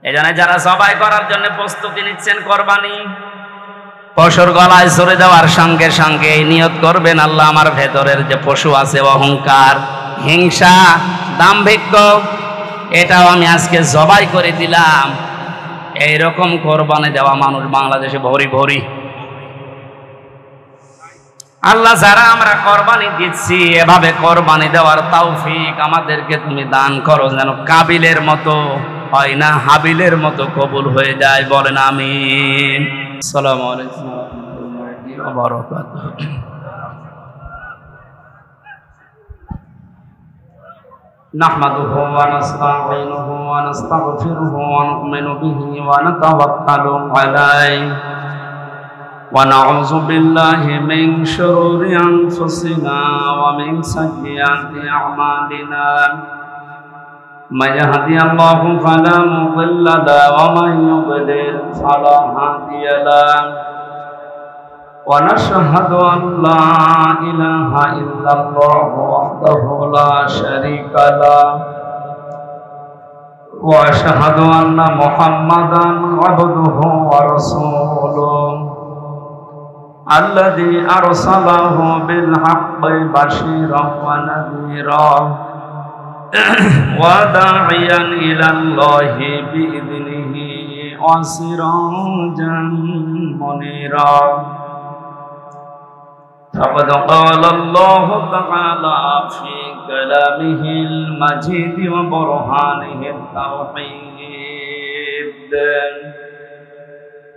এজন্য যারা জবাই করার জন্য প্রস্তুতি নিচ্ছেন, কোরবানি পশুর গলায় ছুরি দেওয়ার সঙ্গে সঙ্গে নিয়ত করবেন, আল্লাহ আমার ভেতরের যে পশু আছে, অহংকার, হিংসা, দাম্ভিক্য, এটাও আমি আজকে জবাই করে দিলাম। এইরকম কোরবানি দেওয়া মানুষ বাংলাদেশে ভরি ভরি। আল্লাহ, যারা আমরা কোরবানি দিচ্ছি, এভাবে কোরবানি দেওয়ার তৌফিক আমাদেরকে তুমি দান করো, যেন কাবিলের মতো হয় না, হাবিলের মতো কবুল হয়ে যায়। বলেন আমিন। আসসালামু আলাইকুম ওয়া রাহমাতুল্লাহি ওয়া বারাকাতুহু। নাহমাদুহু ওয়া নাস্তাঈনুহু ওয়া নাস্তাগফিরুহু ওয়া নু'মিনু বিহি ওয়া নাতাওয়াক্কালু আলাইহি ওয়া নাউযু বিল্লাহি মিন শুরুরি আনফুসিনা ওয়া মিন সাইয়্যাতি আ'মালিনা। من يهدي الله فلا مضل له ومن يضلل فلا هادي له ونشهد أن لا إله إلا الله وحده لا شريك له وأشهد أن محمدا عبده ورسوله الذي أرسله بالحق بشيرا ونذيرا وداعيا إلى الله بإذنه وسراجا منيرا فقد قال الله تعالى في كلامه المجيد وبرهانه التوحيد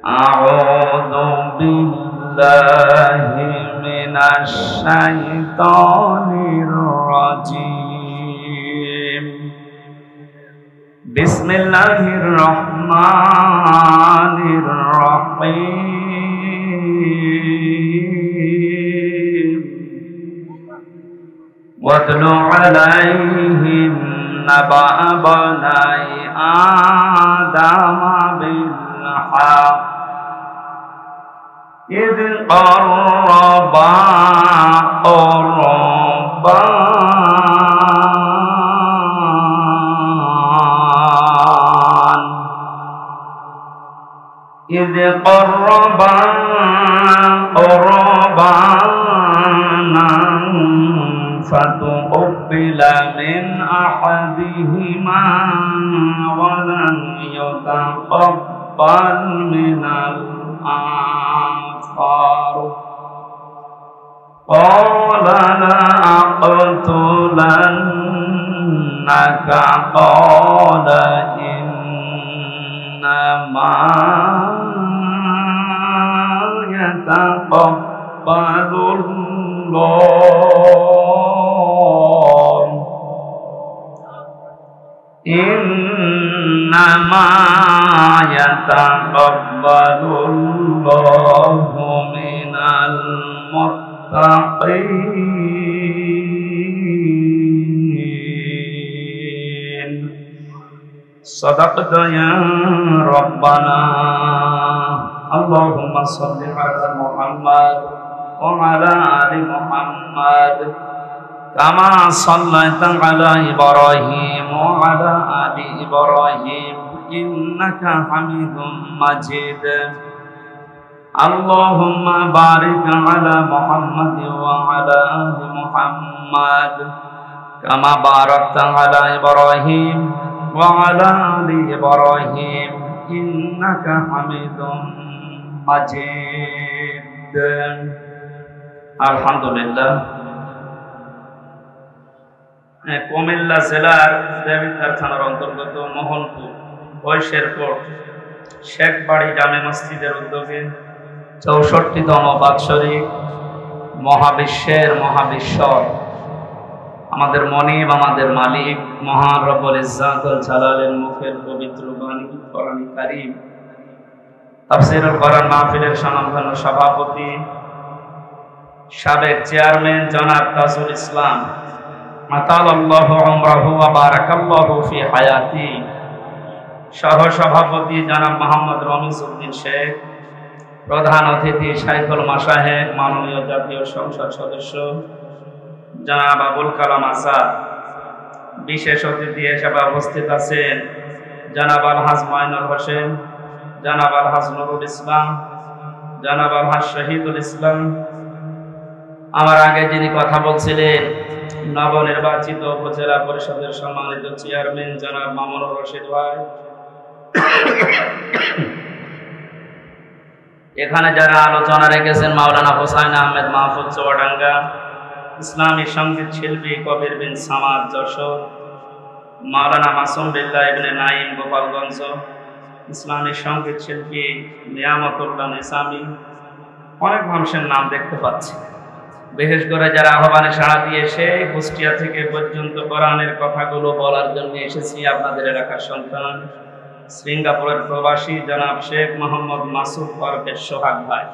أعوذ بالله من الشيطان الرجيم بسم الله الرحمن الرحيم واتل عليهم نبأ بني آدم بالحق إذ قربا قربانا فتقبل من أحدهما ولم يتقبل من الآخر قال لأقتلنك قال إنما يتقبل الله إنما يتقبل الله من المتقين صدقت يا ربنا اللهم صل على محمد وعلى آل محمد كما صليت على إبراهيم وعلى آل إبراهيم إنك حميد مجيد اللهم بارك على محمد وعلى آل محمد كما باركت على إبراهيم وعلى آل إبراهيم إنك حميد مجيد الحمد لله কুমিল্লা জেলার দেবিদ্বার থানার অন্তর্গত মোহনপুর ঐশেরপুর শেখবাড়ি জামে মসজিদের উদ্যোগে ৬৪তম বাৎসরিক মহাবিশ্বের মহাবিশ্বর আমাদের মনিব আমাদের মালিক মহান রব্বুল ইজ্জাতুল জালালের মুখের পবিত্র বাণী কোরআন কারীম তাফসীরুল কোরআন মাহফিলের সম্মানিত সভাপতি সাবেক চেয়ারম্যান জনাব তাজুল ইসলাম মাতালাল্লাহু উমরাহু ওয়া বারাকাল্লাহু ফি হায়াতি সহ সভাপতি জনাব মোহাম্মদ রমিজউদ্দিন শেখ প্রধান অতিথি শাইখুল মাশায়েখ মাননীয় জাতীয় সংসদ সদস্য জনাব আবুল কালাম আসাদ বিশেষ অতিথি হিসেবে উপস্থিত আছেন জনাব আলহাজ মঈনুল হোসেন জনাব আলহাজ নুরুল ইসলাম জনাব আলহাজ শহীদুল ইসলাম আমার আগে যিনি কথা বলছিলেন নবনির্বাচিত উপজেলা পরিষদের সম্মানিত চেয়ারম্যান জনাব মামুনুর রশিদ ভাই এখানে যারা আলোচনা রেখেছেন মাওলানা হোসাইন আহমেদ মাহফুজ চুয়াডাঙ্গা ইসলামী সঙ্গীত শিল্পী কবির বিন সামাদ যশোর মাওলানা মাসুম বিল্লাহ ইবনে নাঈম গোপালগঞ্জ ইসলামী সঙ্গীত শিল্পী নিয়ামতুল্লাহ নিসামী অনেক মানুষের নাম দেখতে পাচ্ছি বিশেষ করে যারা আহ্বানে সাড়া দিয়ে সেই কুষ্টিয়া থেকে পর্যন্ত কোরআনের কথাগুলো বলার জন্য এসেছি আপনাদের এলাকার সন্তান সিঙ্গাপুরের প্রবাসী জনাব শেখ মোহাম্মদ মাসুদ পারভেজ সোহাগ ভাই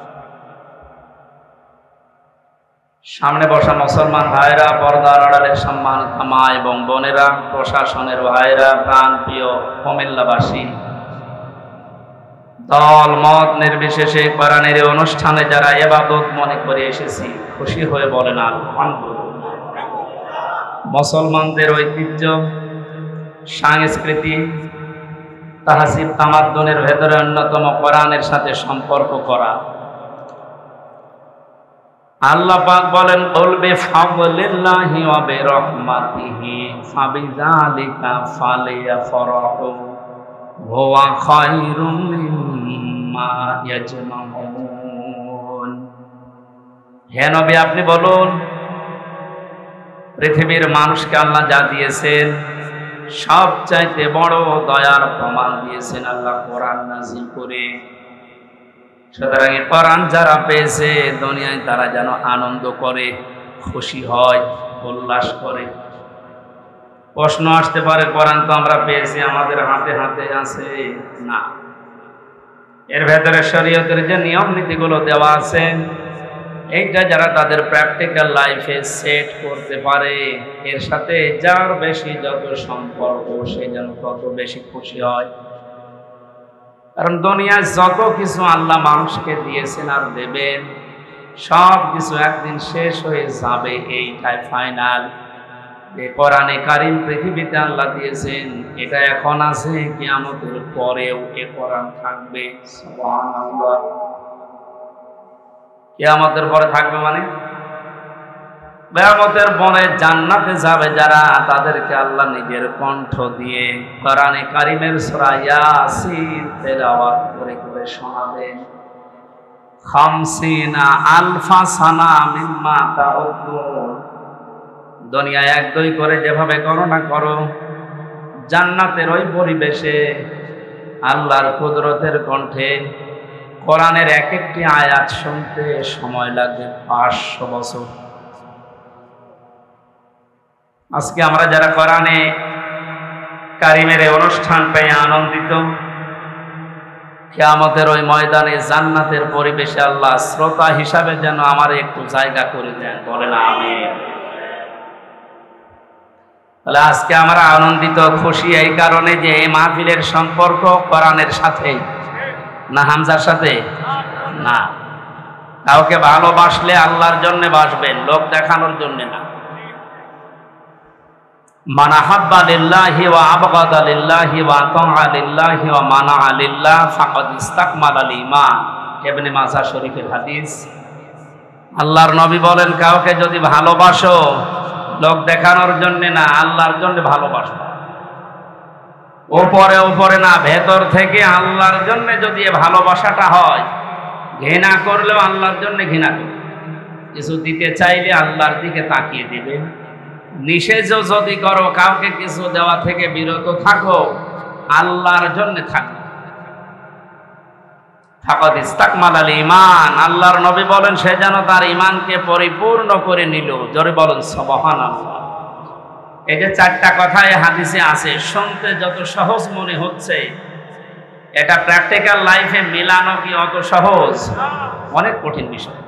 সামনে বসা মুসলমান ভাইরা, পর্দার আড়ালের সম্মানিত মা এবং বোনেরা, প্রশাসনের ভাইরা, প্রাণ প্রিয় কুমিল্লাবাসী, দল মত নির্বিশেষে কোরআনের অনুষ্ঠানে যারা ইবাদত মনে করে এসেছি, খুশি হয়ে বলেন আলহামদুলিল্লাহ। মুসলমানদের ঐতিহ্য, সংস্কৃতি, তাহসিব তামাদ্দুনের ভেতরে অন্যতম কোরআনের সাথে সম্পর্ক করা। আল্লাহ পাক বলেন, কুল বিফাদলিল্লাহি ওয়া বিরহমাতিহি ফাবিযালিকা ফালিয়াফরাহু হুয়া খায়রুম মিম্মা ইয়াজমাউন। হে নবী, আপনি বলুন, পৃথিবীর মানুষকে আল্লাহ যা দিয়েছেন সবচাইতে বড় দয়ার প্রমাণ দিয়েছেন আল্লাহ কোরআন নাযিল করে। সুতরাং এই কোরআন যারা পেয়েছে দুনিয়ায় তারা যেন আনন্দ করে, খুশি হয়, উল্লাস করে। প্রশ্ন আসতে পারে, কোরআন তো আমরা পেয়েছি, আমাদের হাতে হাতে আছে। না, এর ভেতরে শরীয়তের যে নিয়ম নীতিগুলো দেওয়া আছে, এইটা যারা তাদের প্র্যাকটিক্যাল লাইফে সেট করতে পারে, এর সাথে যার বেশি যত সম্পর্ক, সে যেন তত বেশি খুশি হয়। কারণ দুনিয়ায় যত কিছু আল্লাহ মানুষকে দিয়েছেন আর দেবেন, সব কিছু একদিন শেষ হয়ে যাবে, এইটাই ফাইনাল। যে কোরআনে কারিম পৃথিবীতে আল্লাহ দিয়েছেন, এটা এখন আছে, কিয়ামতের পরেও এ কোরআন থাকবে। সুবহানাল্লাহ। কিয়ামতের পরে থাকবে মানে কিয়ামতের পরে জান্নাতে যাবে যারা, তাদেরকে আল্লাহ নিজের কণ্ঠ দিয়ে কোরআনে কারিমের সূরা ইয়াসিন তেলাওয়াত করে করে শোনাবেন। 50 আলফা সানা মিম্মা তাউদ্দুন। দুনিয়ায় এক দুই করে যেভাবে গণনা করো, জান্নাতের ওই পরিবেশে আল্লাহর কুদরতের কণ্ঠে কোরআনের এক একটি আয়াত শুনতে সময় লাগবে 500 বছর। আজকে আমরা যারা কোরআনে কারিমের এই অনুষ্ঠান পেয়ে আনন্দিত, কিয়ামতের ওই ময়দানে জান্নাতের পরিবেশে আল্লাহ শ্রোতা হিসাবে যেন আমার একটু জায়গা করে দেন, বলেন আমিন। তাহলে আজকে আমরা আনন্দিত, খুশি এই কারণে যে এই মাহফিলের সম্পর্ক কোরআনের সাথে, না হামজার সাথে না। কাউকে ভালোবাসলে আল্লাহর জন্য বাসবেন, লোক দেখানোর জন্য না। মান আহাব্বা লিল্লাহি ওয়া আবগাদা লিল্লাহি ওয়া তাআ লিল্লাহি ওয়া মানা লিল্লাহ ফাকাদ ইসতাকমালাল ঈমান। ইবনে মাজাহ শরীফের হাদিস। আল্লাহর নবী বলেন, কাউকে যদি ভালোবাসো, লোক দেখানোর জন্য না, আল্লাহর জন্য ভালোবাসো। উপরে উপরে না, ভেতর থেকে আল্লাহর জন্য যদি ভালোবাসাটা হয়, ঘৃণা করলেও আল্লাহর জন্য ঘৃণা করবে। কিছু দিতে চাইলে আল্লাহর দিকে তাকিয়ে দিবে। নিষেধও যদি করো, কাউকে কিছু দেওয়া থেকে বিরত থাকো, আল্লাহর জন্য থাকো। ফাকাদ ইসতাকমালাল ঈমান। আল্লাহর নবী বলেন, সে যেন তার ঈমানকে পরিপূর্ণ করে নিল। জোরে বলেন সুবহানাল্লাহ। এই যে চারটা কথা এই হাদিসে আছে, শুনতে যত সহজ মনে হচ্ছে, এটা প্র্যাকটিক্যাল লাইফে মিলানো কি অত সহজ? অনেক কঠিন বিষয়।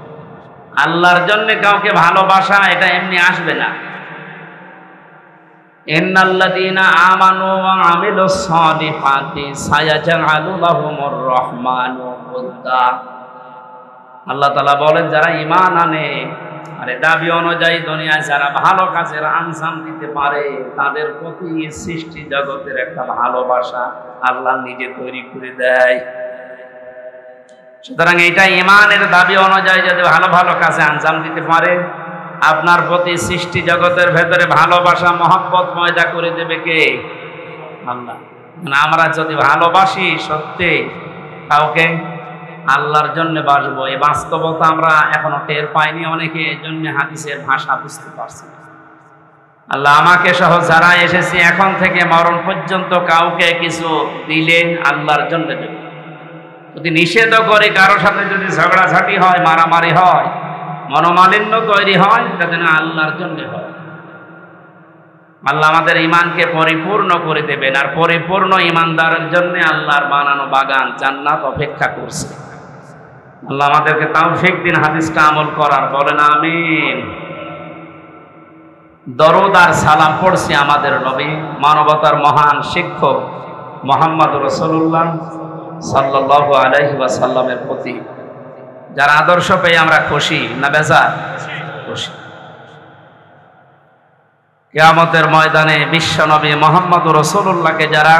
আল্লাহর জন্য কাউকে ভালোবাসা এটা এমনি আসবে না। ইন্নাল্লাযীনা আমানু ওয়া আমিলুস সালিহাতি সায়াজআলু লাহুমুর রাহমানু উদ্দা। আল্লাহ তাআলা বলেন, যারা ঈমান আনে আর দাবি অনুযায়ী দুনিয়ায় যারা ভালো কাজের আঞ্জাম দিতে পারে, তাদের প্রতি সৃষ্টি জগতের একটা ভালোবাসা আল্লাহ নিজে তৈরি করে দেয়। সুতরাং এটা ঈমানের দাবি অনুযায়ী যদি ভালো ভালো কাজে আঞ্জাম দিতে পারে, আপনার প্রতি সৃষ্টি জগতের ভেতরে ভালোবাসা মহব্বত ময়দা করে দেবে কে? আল্লাহ। আমরা যদি ভালোবাসি সত্যি কাউকে, আল্লাহর জন্য বাসবো, এই বাস্তবতা আমরা এখনো টের পাইনি অনেকে, এই জন্য হাদিসের ভাষা বুঝতে পারছি না। আল্লাহ আমাকে সহ যারা এসেছি, এখন থেকে মরণ পর্যন্ত কাউকে কিছু দিলে আল্লাহর জন্য দেবে। যদি নিষেধ করে, কারোর সাথে যদি ঝগড়াঝাটি হয়, মারামারি হয়, মনোমালিন্য তৈরি হয়, এটা যেন আল্লাহর জন্য হয়। আল্লাহ আমাদের ঈমানকে পরিপূর্ণ করে দেবেন, আর পরিপূর্ণ ঈমানদারের জন্য আল্লাহর বানানো বাগান জান্নাত অপেক্ষা করছে। আল্লাহ আমাদেরকে তৌফিক দিন হাদিসটা আমল করার, বলেন আমিন। দরুদ আর সালাম পড়ছি আমাদের নবী, মানবতার মহান শিক্ষক মুহাম্মদ রাসূলুল্লাহ সাল্লাল্লাহু আলাইহি ওয়াসাল্লামের প্রতি, যার আদর্শ পেয়ে আমরা খুশি না বেজার? খুশি। কিয়ামতের ময়দানে বিশ্ব নবী মুহাম্মদ রাসূলুল্লাহকে যারা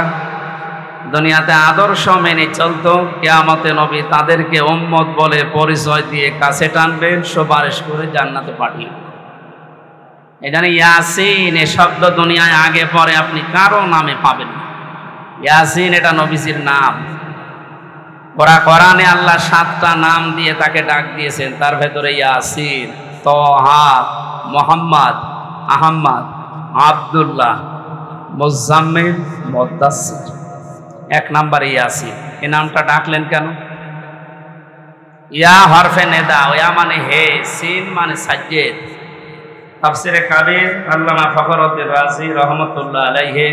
দুনিয়াতে আদর্শ মেনে চলতো, কিয়ামতে নবী তাদেরকে উম্মত বলে পরিচয় দিয়ে কাছে টানবে, সুপারিশ করে জান্নাতে পাঠিয়ে। এখানে ইয়াসিন এ শব্দ দুনিয়ায় আগে পরে আপনি কারো নামে পাবেন না। ইয়াসিন এটা নবীজির নাম। কোরআনে আল্লাহ 7টা নাম দিয়ে তাকে ডাক দিয়েছেন, তার ভেতরে ইয়াসিন, তহা, মুহাম্মদ, আহমদ, আব্দুল্লাহ, মুজাম্মিল, মুদ্দাসসির। 1 নম্বরে ইয়াসিন। এই নামটা ডাকলেন কেন? ইয়া হরফে নেদা, ইয়া মানে হে, সিন মানে সাজ্জেদ। তাফসিরে কাবীর আল্লামা ফখরুদ্দীন রাজি রহমাতুল্লাহ আলাইহি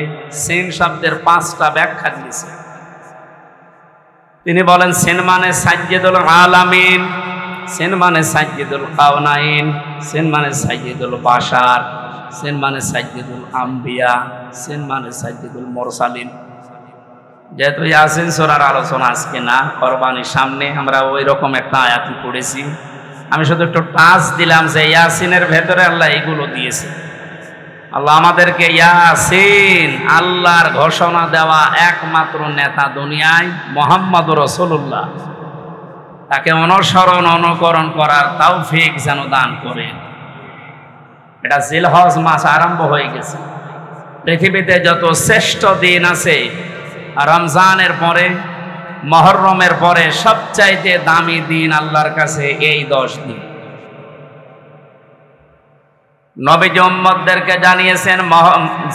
সিন শব্দের 5টা ব্যাখ্যা দিয়েছেন। তিনি বলেন সিন মানে সাজ্জেদুল আলামিন, সিন মানে সাজ্জেদুল কাওনাইন, সিন মানে সাজ্জেদুল বাশার, সিন মানে সাজ্জেদুল আম্বিয়া, সিন মানে সাজ্জেদুল মুরসালিন। যেহেতু ইয়াসিন সূরার আলোচনা আজকে না, কুরবানির সামনে আমরা ওই রকম একটা আয়াতই পড়েছি, আমি শুধু একটু টাচ দিলাম যে ইয়াসিনের ভেতরে আল্লাহ এগুলো দিয়েছে। আল্লাহ আমাদেরকে ইয়াসিন, আল্লাহর ঘোষণা দেওয়া একমাত্র নেতা দুনিয়ায় মুহাম্মদ রাসূলুল্লাহ, তাকে অনুসরণ অনুকরণ করার তৌফিক যেন দান করে। এটা জিলহজ মাস আরম্ভ হয়ে গেছে। পৃথিবীতে যত শ্রেষ্ঠ দিন আছে, রমজানের পরে, মুহররমের পরে সবচাইতে দামি দিন আল্লাহর কাছে এই 10 দিন। নবীজি উম্মতদেরকে জানিয়েছেন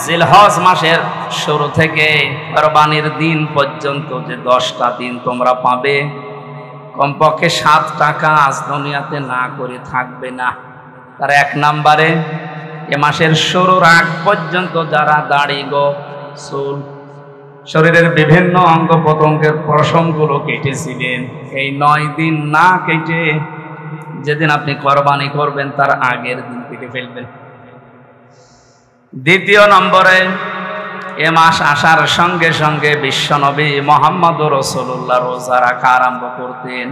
জিলহজ মাসের শুরু থেকে কুরবানির দিন পর্যন্ত যে 10টা দিন তোমরা পাবে, কমপক্ষে 7টা কাজ দুনিয়াতে না করে থাকবে না। তার 1 নম্বরে এ মাসের শুরুর আগ পর্যন্ত যারা দাড়ি, গোঁফ, চুল, শরীরের বিভিন্ন অঙ্গ প্রত্যঙ্গের পশমগুলো কেটেছিলেন, এই 9 দিন না কেটে যেদিন আপনি কোরবানি করবেন তার আগের দিন কেটে ফেলবেন। দ্বিতীয় নম্বরে এ মাস আসার সঙ্গে সঙ্গে বিশ্বনবী মুহাম্মদ রাসূলুল্লাহ রোজা রাখা আরম্ভ করতেন।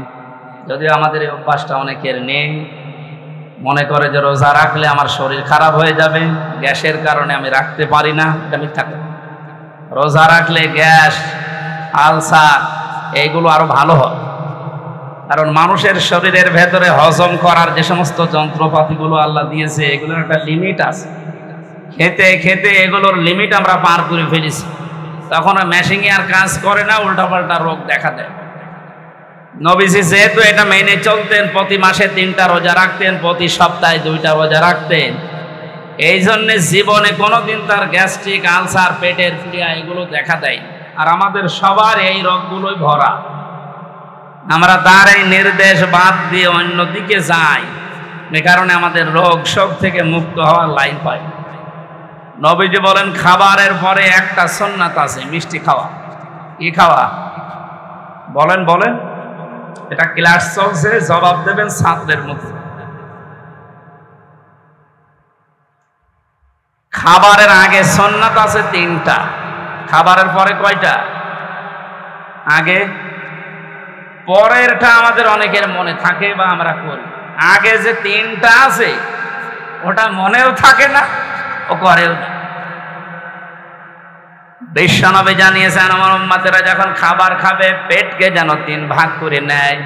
যদিও আমাদের এই অভ্যাসটা অনেকের নেই, মনে করে যে রোজা রাখলে আমার শরীর খারাপ হয়ে যাবে, গ্যাসের কারণে আমি রাখতে পারি না। এটা মিথ্যা কথা। রোজা রাখলে গ্যাস, আলসার এইগুলো আরো ভালো হয়, কারণ মানুষের শরীরের ভেতরে হজম করার যে সমস্ত যন্ত্রপাতিগুলো আল্লাহ দিয়েছে এগুলোর একটা লিমিট আছে। খেতে খেতে এগুলোর লিমিট আমরা পার করে ফেলেছি, তখন মেশিনে আর কাজ করে না, উল্টাপাল্টা রোগ দেখা দেয়। নবীজি যেহেতু এটা মেনে চলতেন, প্রতি মাসে 3টা রোজা রাখতেন, প্রতি সপ্তাহে 2টা রোজা রাখতেন, এই জন্যে জীবনে কোনোদিন তার গ্যাস্ট্রিক, আলসার, পেটের পীড়া এগুলো দেখা দেয়। আর আমাদের সবার এই রোগগুলোই ভরা। আমরা তার এই নির্দেশ বাদ দিয়ে অন্যদিকে যাই, এ কারণে আমাদের রোগ শোক থেকে মুক্ত হওয়ার লাইন পাই। নবীজি বলেন খাবারের পরে একটা সুন্নাত আছে, মিষ্টি খাওয়া। কি খাওয়া? বলেন বলেন। এটা ক্লাস চলছে, জবাব দেবেন ছাত্রের মতো। খাবারের আগে সুন্নাত আছে 3টা, খাবারের পরে কয়টা? আগে। পরেরটা আমাদের অনেকের মনে থাকে বা আমরা করি। আগে যে 3টা আছে ওটা মনেও থাকে না, ও করেও না। বিশ্বনবী জানিয়েছেন আমার উম্মতেরা যখন খাবার খাবে পেটকে যেন 3 ভাগ করে নেয়।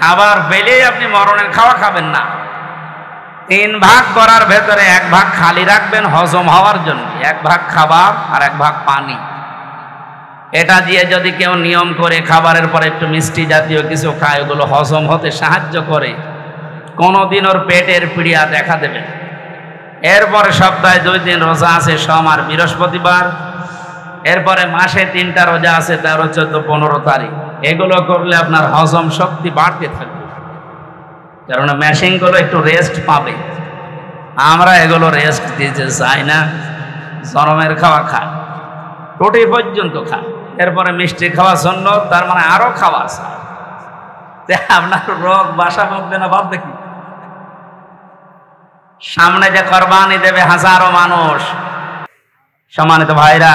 খাবার পেলেই আপনি মরণের খাওয়া খাবেন না। 3 ভাগ করার ভেতরে 1 ভাগ খালি রাখবেন হজম হওয়ার জন্য, 1 ভাগ খাবার আর 1 ভাগ পানি। এটা দিয়ে যদি কেউ নিয়ম করে খাবারের পরে একটু মিষ্টি জাতীয় কিছু খায়, ওগুলো হজম হতে সাহায্য করে, কোনোদিন ওর পেটের পীড়া দেখা দেবে। এরপরে সপ্তাহে 2 দিন রোজা আছে, সোম আর বৃহস্পতিবার। এরপরে মাসে 3টা রোজা আছে, 13, 14, 15 তারিখ। এগুলো করলে আপনার হজম শক্তি বাড়তে থাকবে, কারণ মেশিনগুলো একটু রেস্ট পাবে। আমরা এগুলো রেস্ট দিতে চাই না, জনমের খাওয়া খায়, রুটি পর্যন্ত খায়। এরপরে মিষ্টি খাওয়া জন্য, তার মানে আরো খাওয়া আছে। আপনার রোগ বাসা বাঁধবে না বাঁধবে কি? সামনে যে কোরবানি দেবে হাজারো মানুষ। সম্মানিত ভাইরা,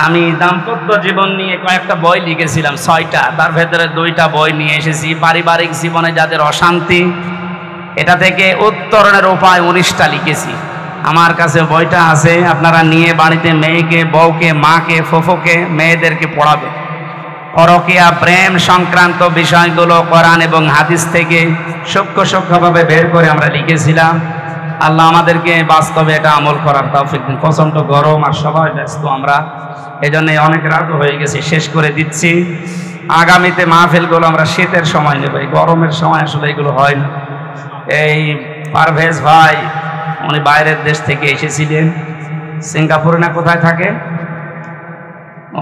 আমি দাম্পত্য জীবন নিয়ে কয়েকটা বই লিখেছিলাম, 6টা। তার ভেতরে 2টা বই নিয়ে এসেছি। পারিবারিক জীবনে যাদের অশান্তি, এটা থেকে উত্তরণের উপায় 19টা লিখেছি। আমার কাছে বইটা আছে, আপনারা নিয়ে বাড়িতে মেয়েকে, বউকে, মাকে, ফুফুকে, মেয়েদেরকে পড়াবে। পরকীয়া, প্রেম সংক্রান্ত বিষয়গুলো কোরআন এবং হাদিস থেকে সূক্ষ্মভাবে বের করে আমরা লিখেছিলাম। আল্লাহ আমাদেরকে বাস্তবে এটা আমল করার তৌফিক দিন। প্রচণ্ড গরম আর সবাই ব্যস্ত, আমরা এজন্য অনেক রাত হয়ে গেছে, শেষ করে দিচ্ছি। আগামীতে মাহফিলগুলো আমরা শীতের সময় নেব, এই গরমের সময় আসলে এগুলো হয় না। এই পারভেজ ভাই, উনি বাইরের দেশ থেকে এসেছিলেন, সিঙ্গাপুরে না কোথায় থাকে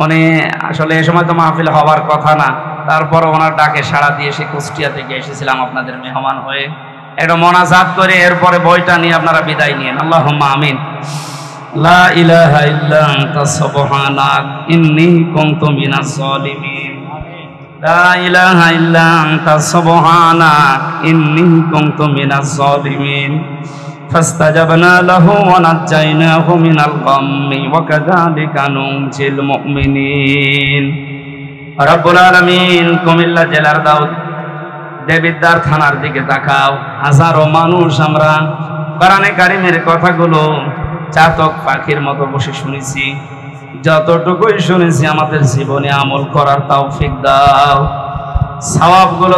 উনি, আসলে এই সময় তো মাহফিল হওয়ার কথা না, তারপর ওনার ডাকে সাড়া দিয়ে সে কুষ্টিয়া থেকে এসেছিলাম আপনাদের মেহমান হয়ে। একটা মোনাজাত করে এরপরে বইটা নিয়ে আপনারা বিদায় নিয়েন। আল্লাহুম্মা আমিন। লা ইলাহা ইল্লা আনতা সুবহানাক ইন্নী কুনতু মিনাজ জালিমিন। লা ইলাহা ইল্লা আনতা সুবহানাক ইন্নী কুনতু মিনাজ জালিমিন। ফাস্তাজাবনা লাহু ওয়া নাজ্জায়নাহু মিনাল গাম্মি ওয়া কাযালিকা নুনজিল মুমিনিন। রব্বুল আলামিন, কুমিল্লা জেলার দেবিদ্বার থানার দিকে তাকাও। হাজারো মানুষ আমরা কোরআনে কারিমের কথাগুলো চাতক পাখির মতো বসে শুনেছি। যতটুকুই শুনেছি আমাদের জীবনে আমল করার তৌফিক দাও। সওয়াবগুলো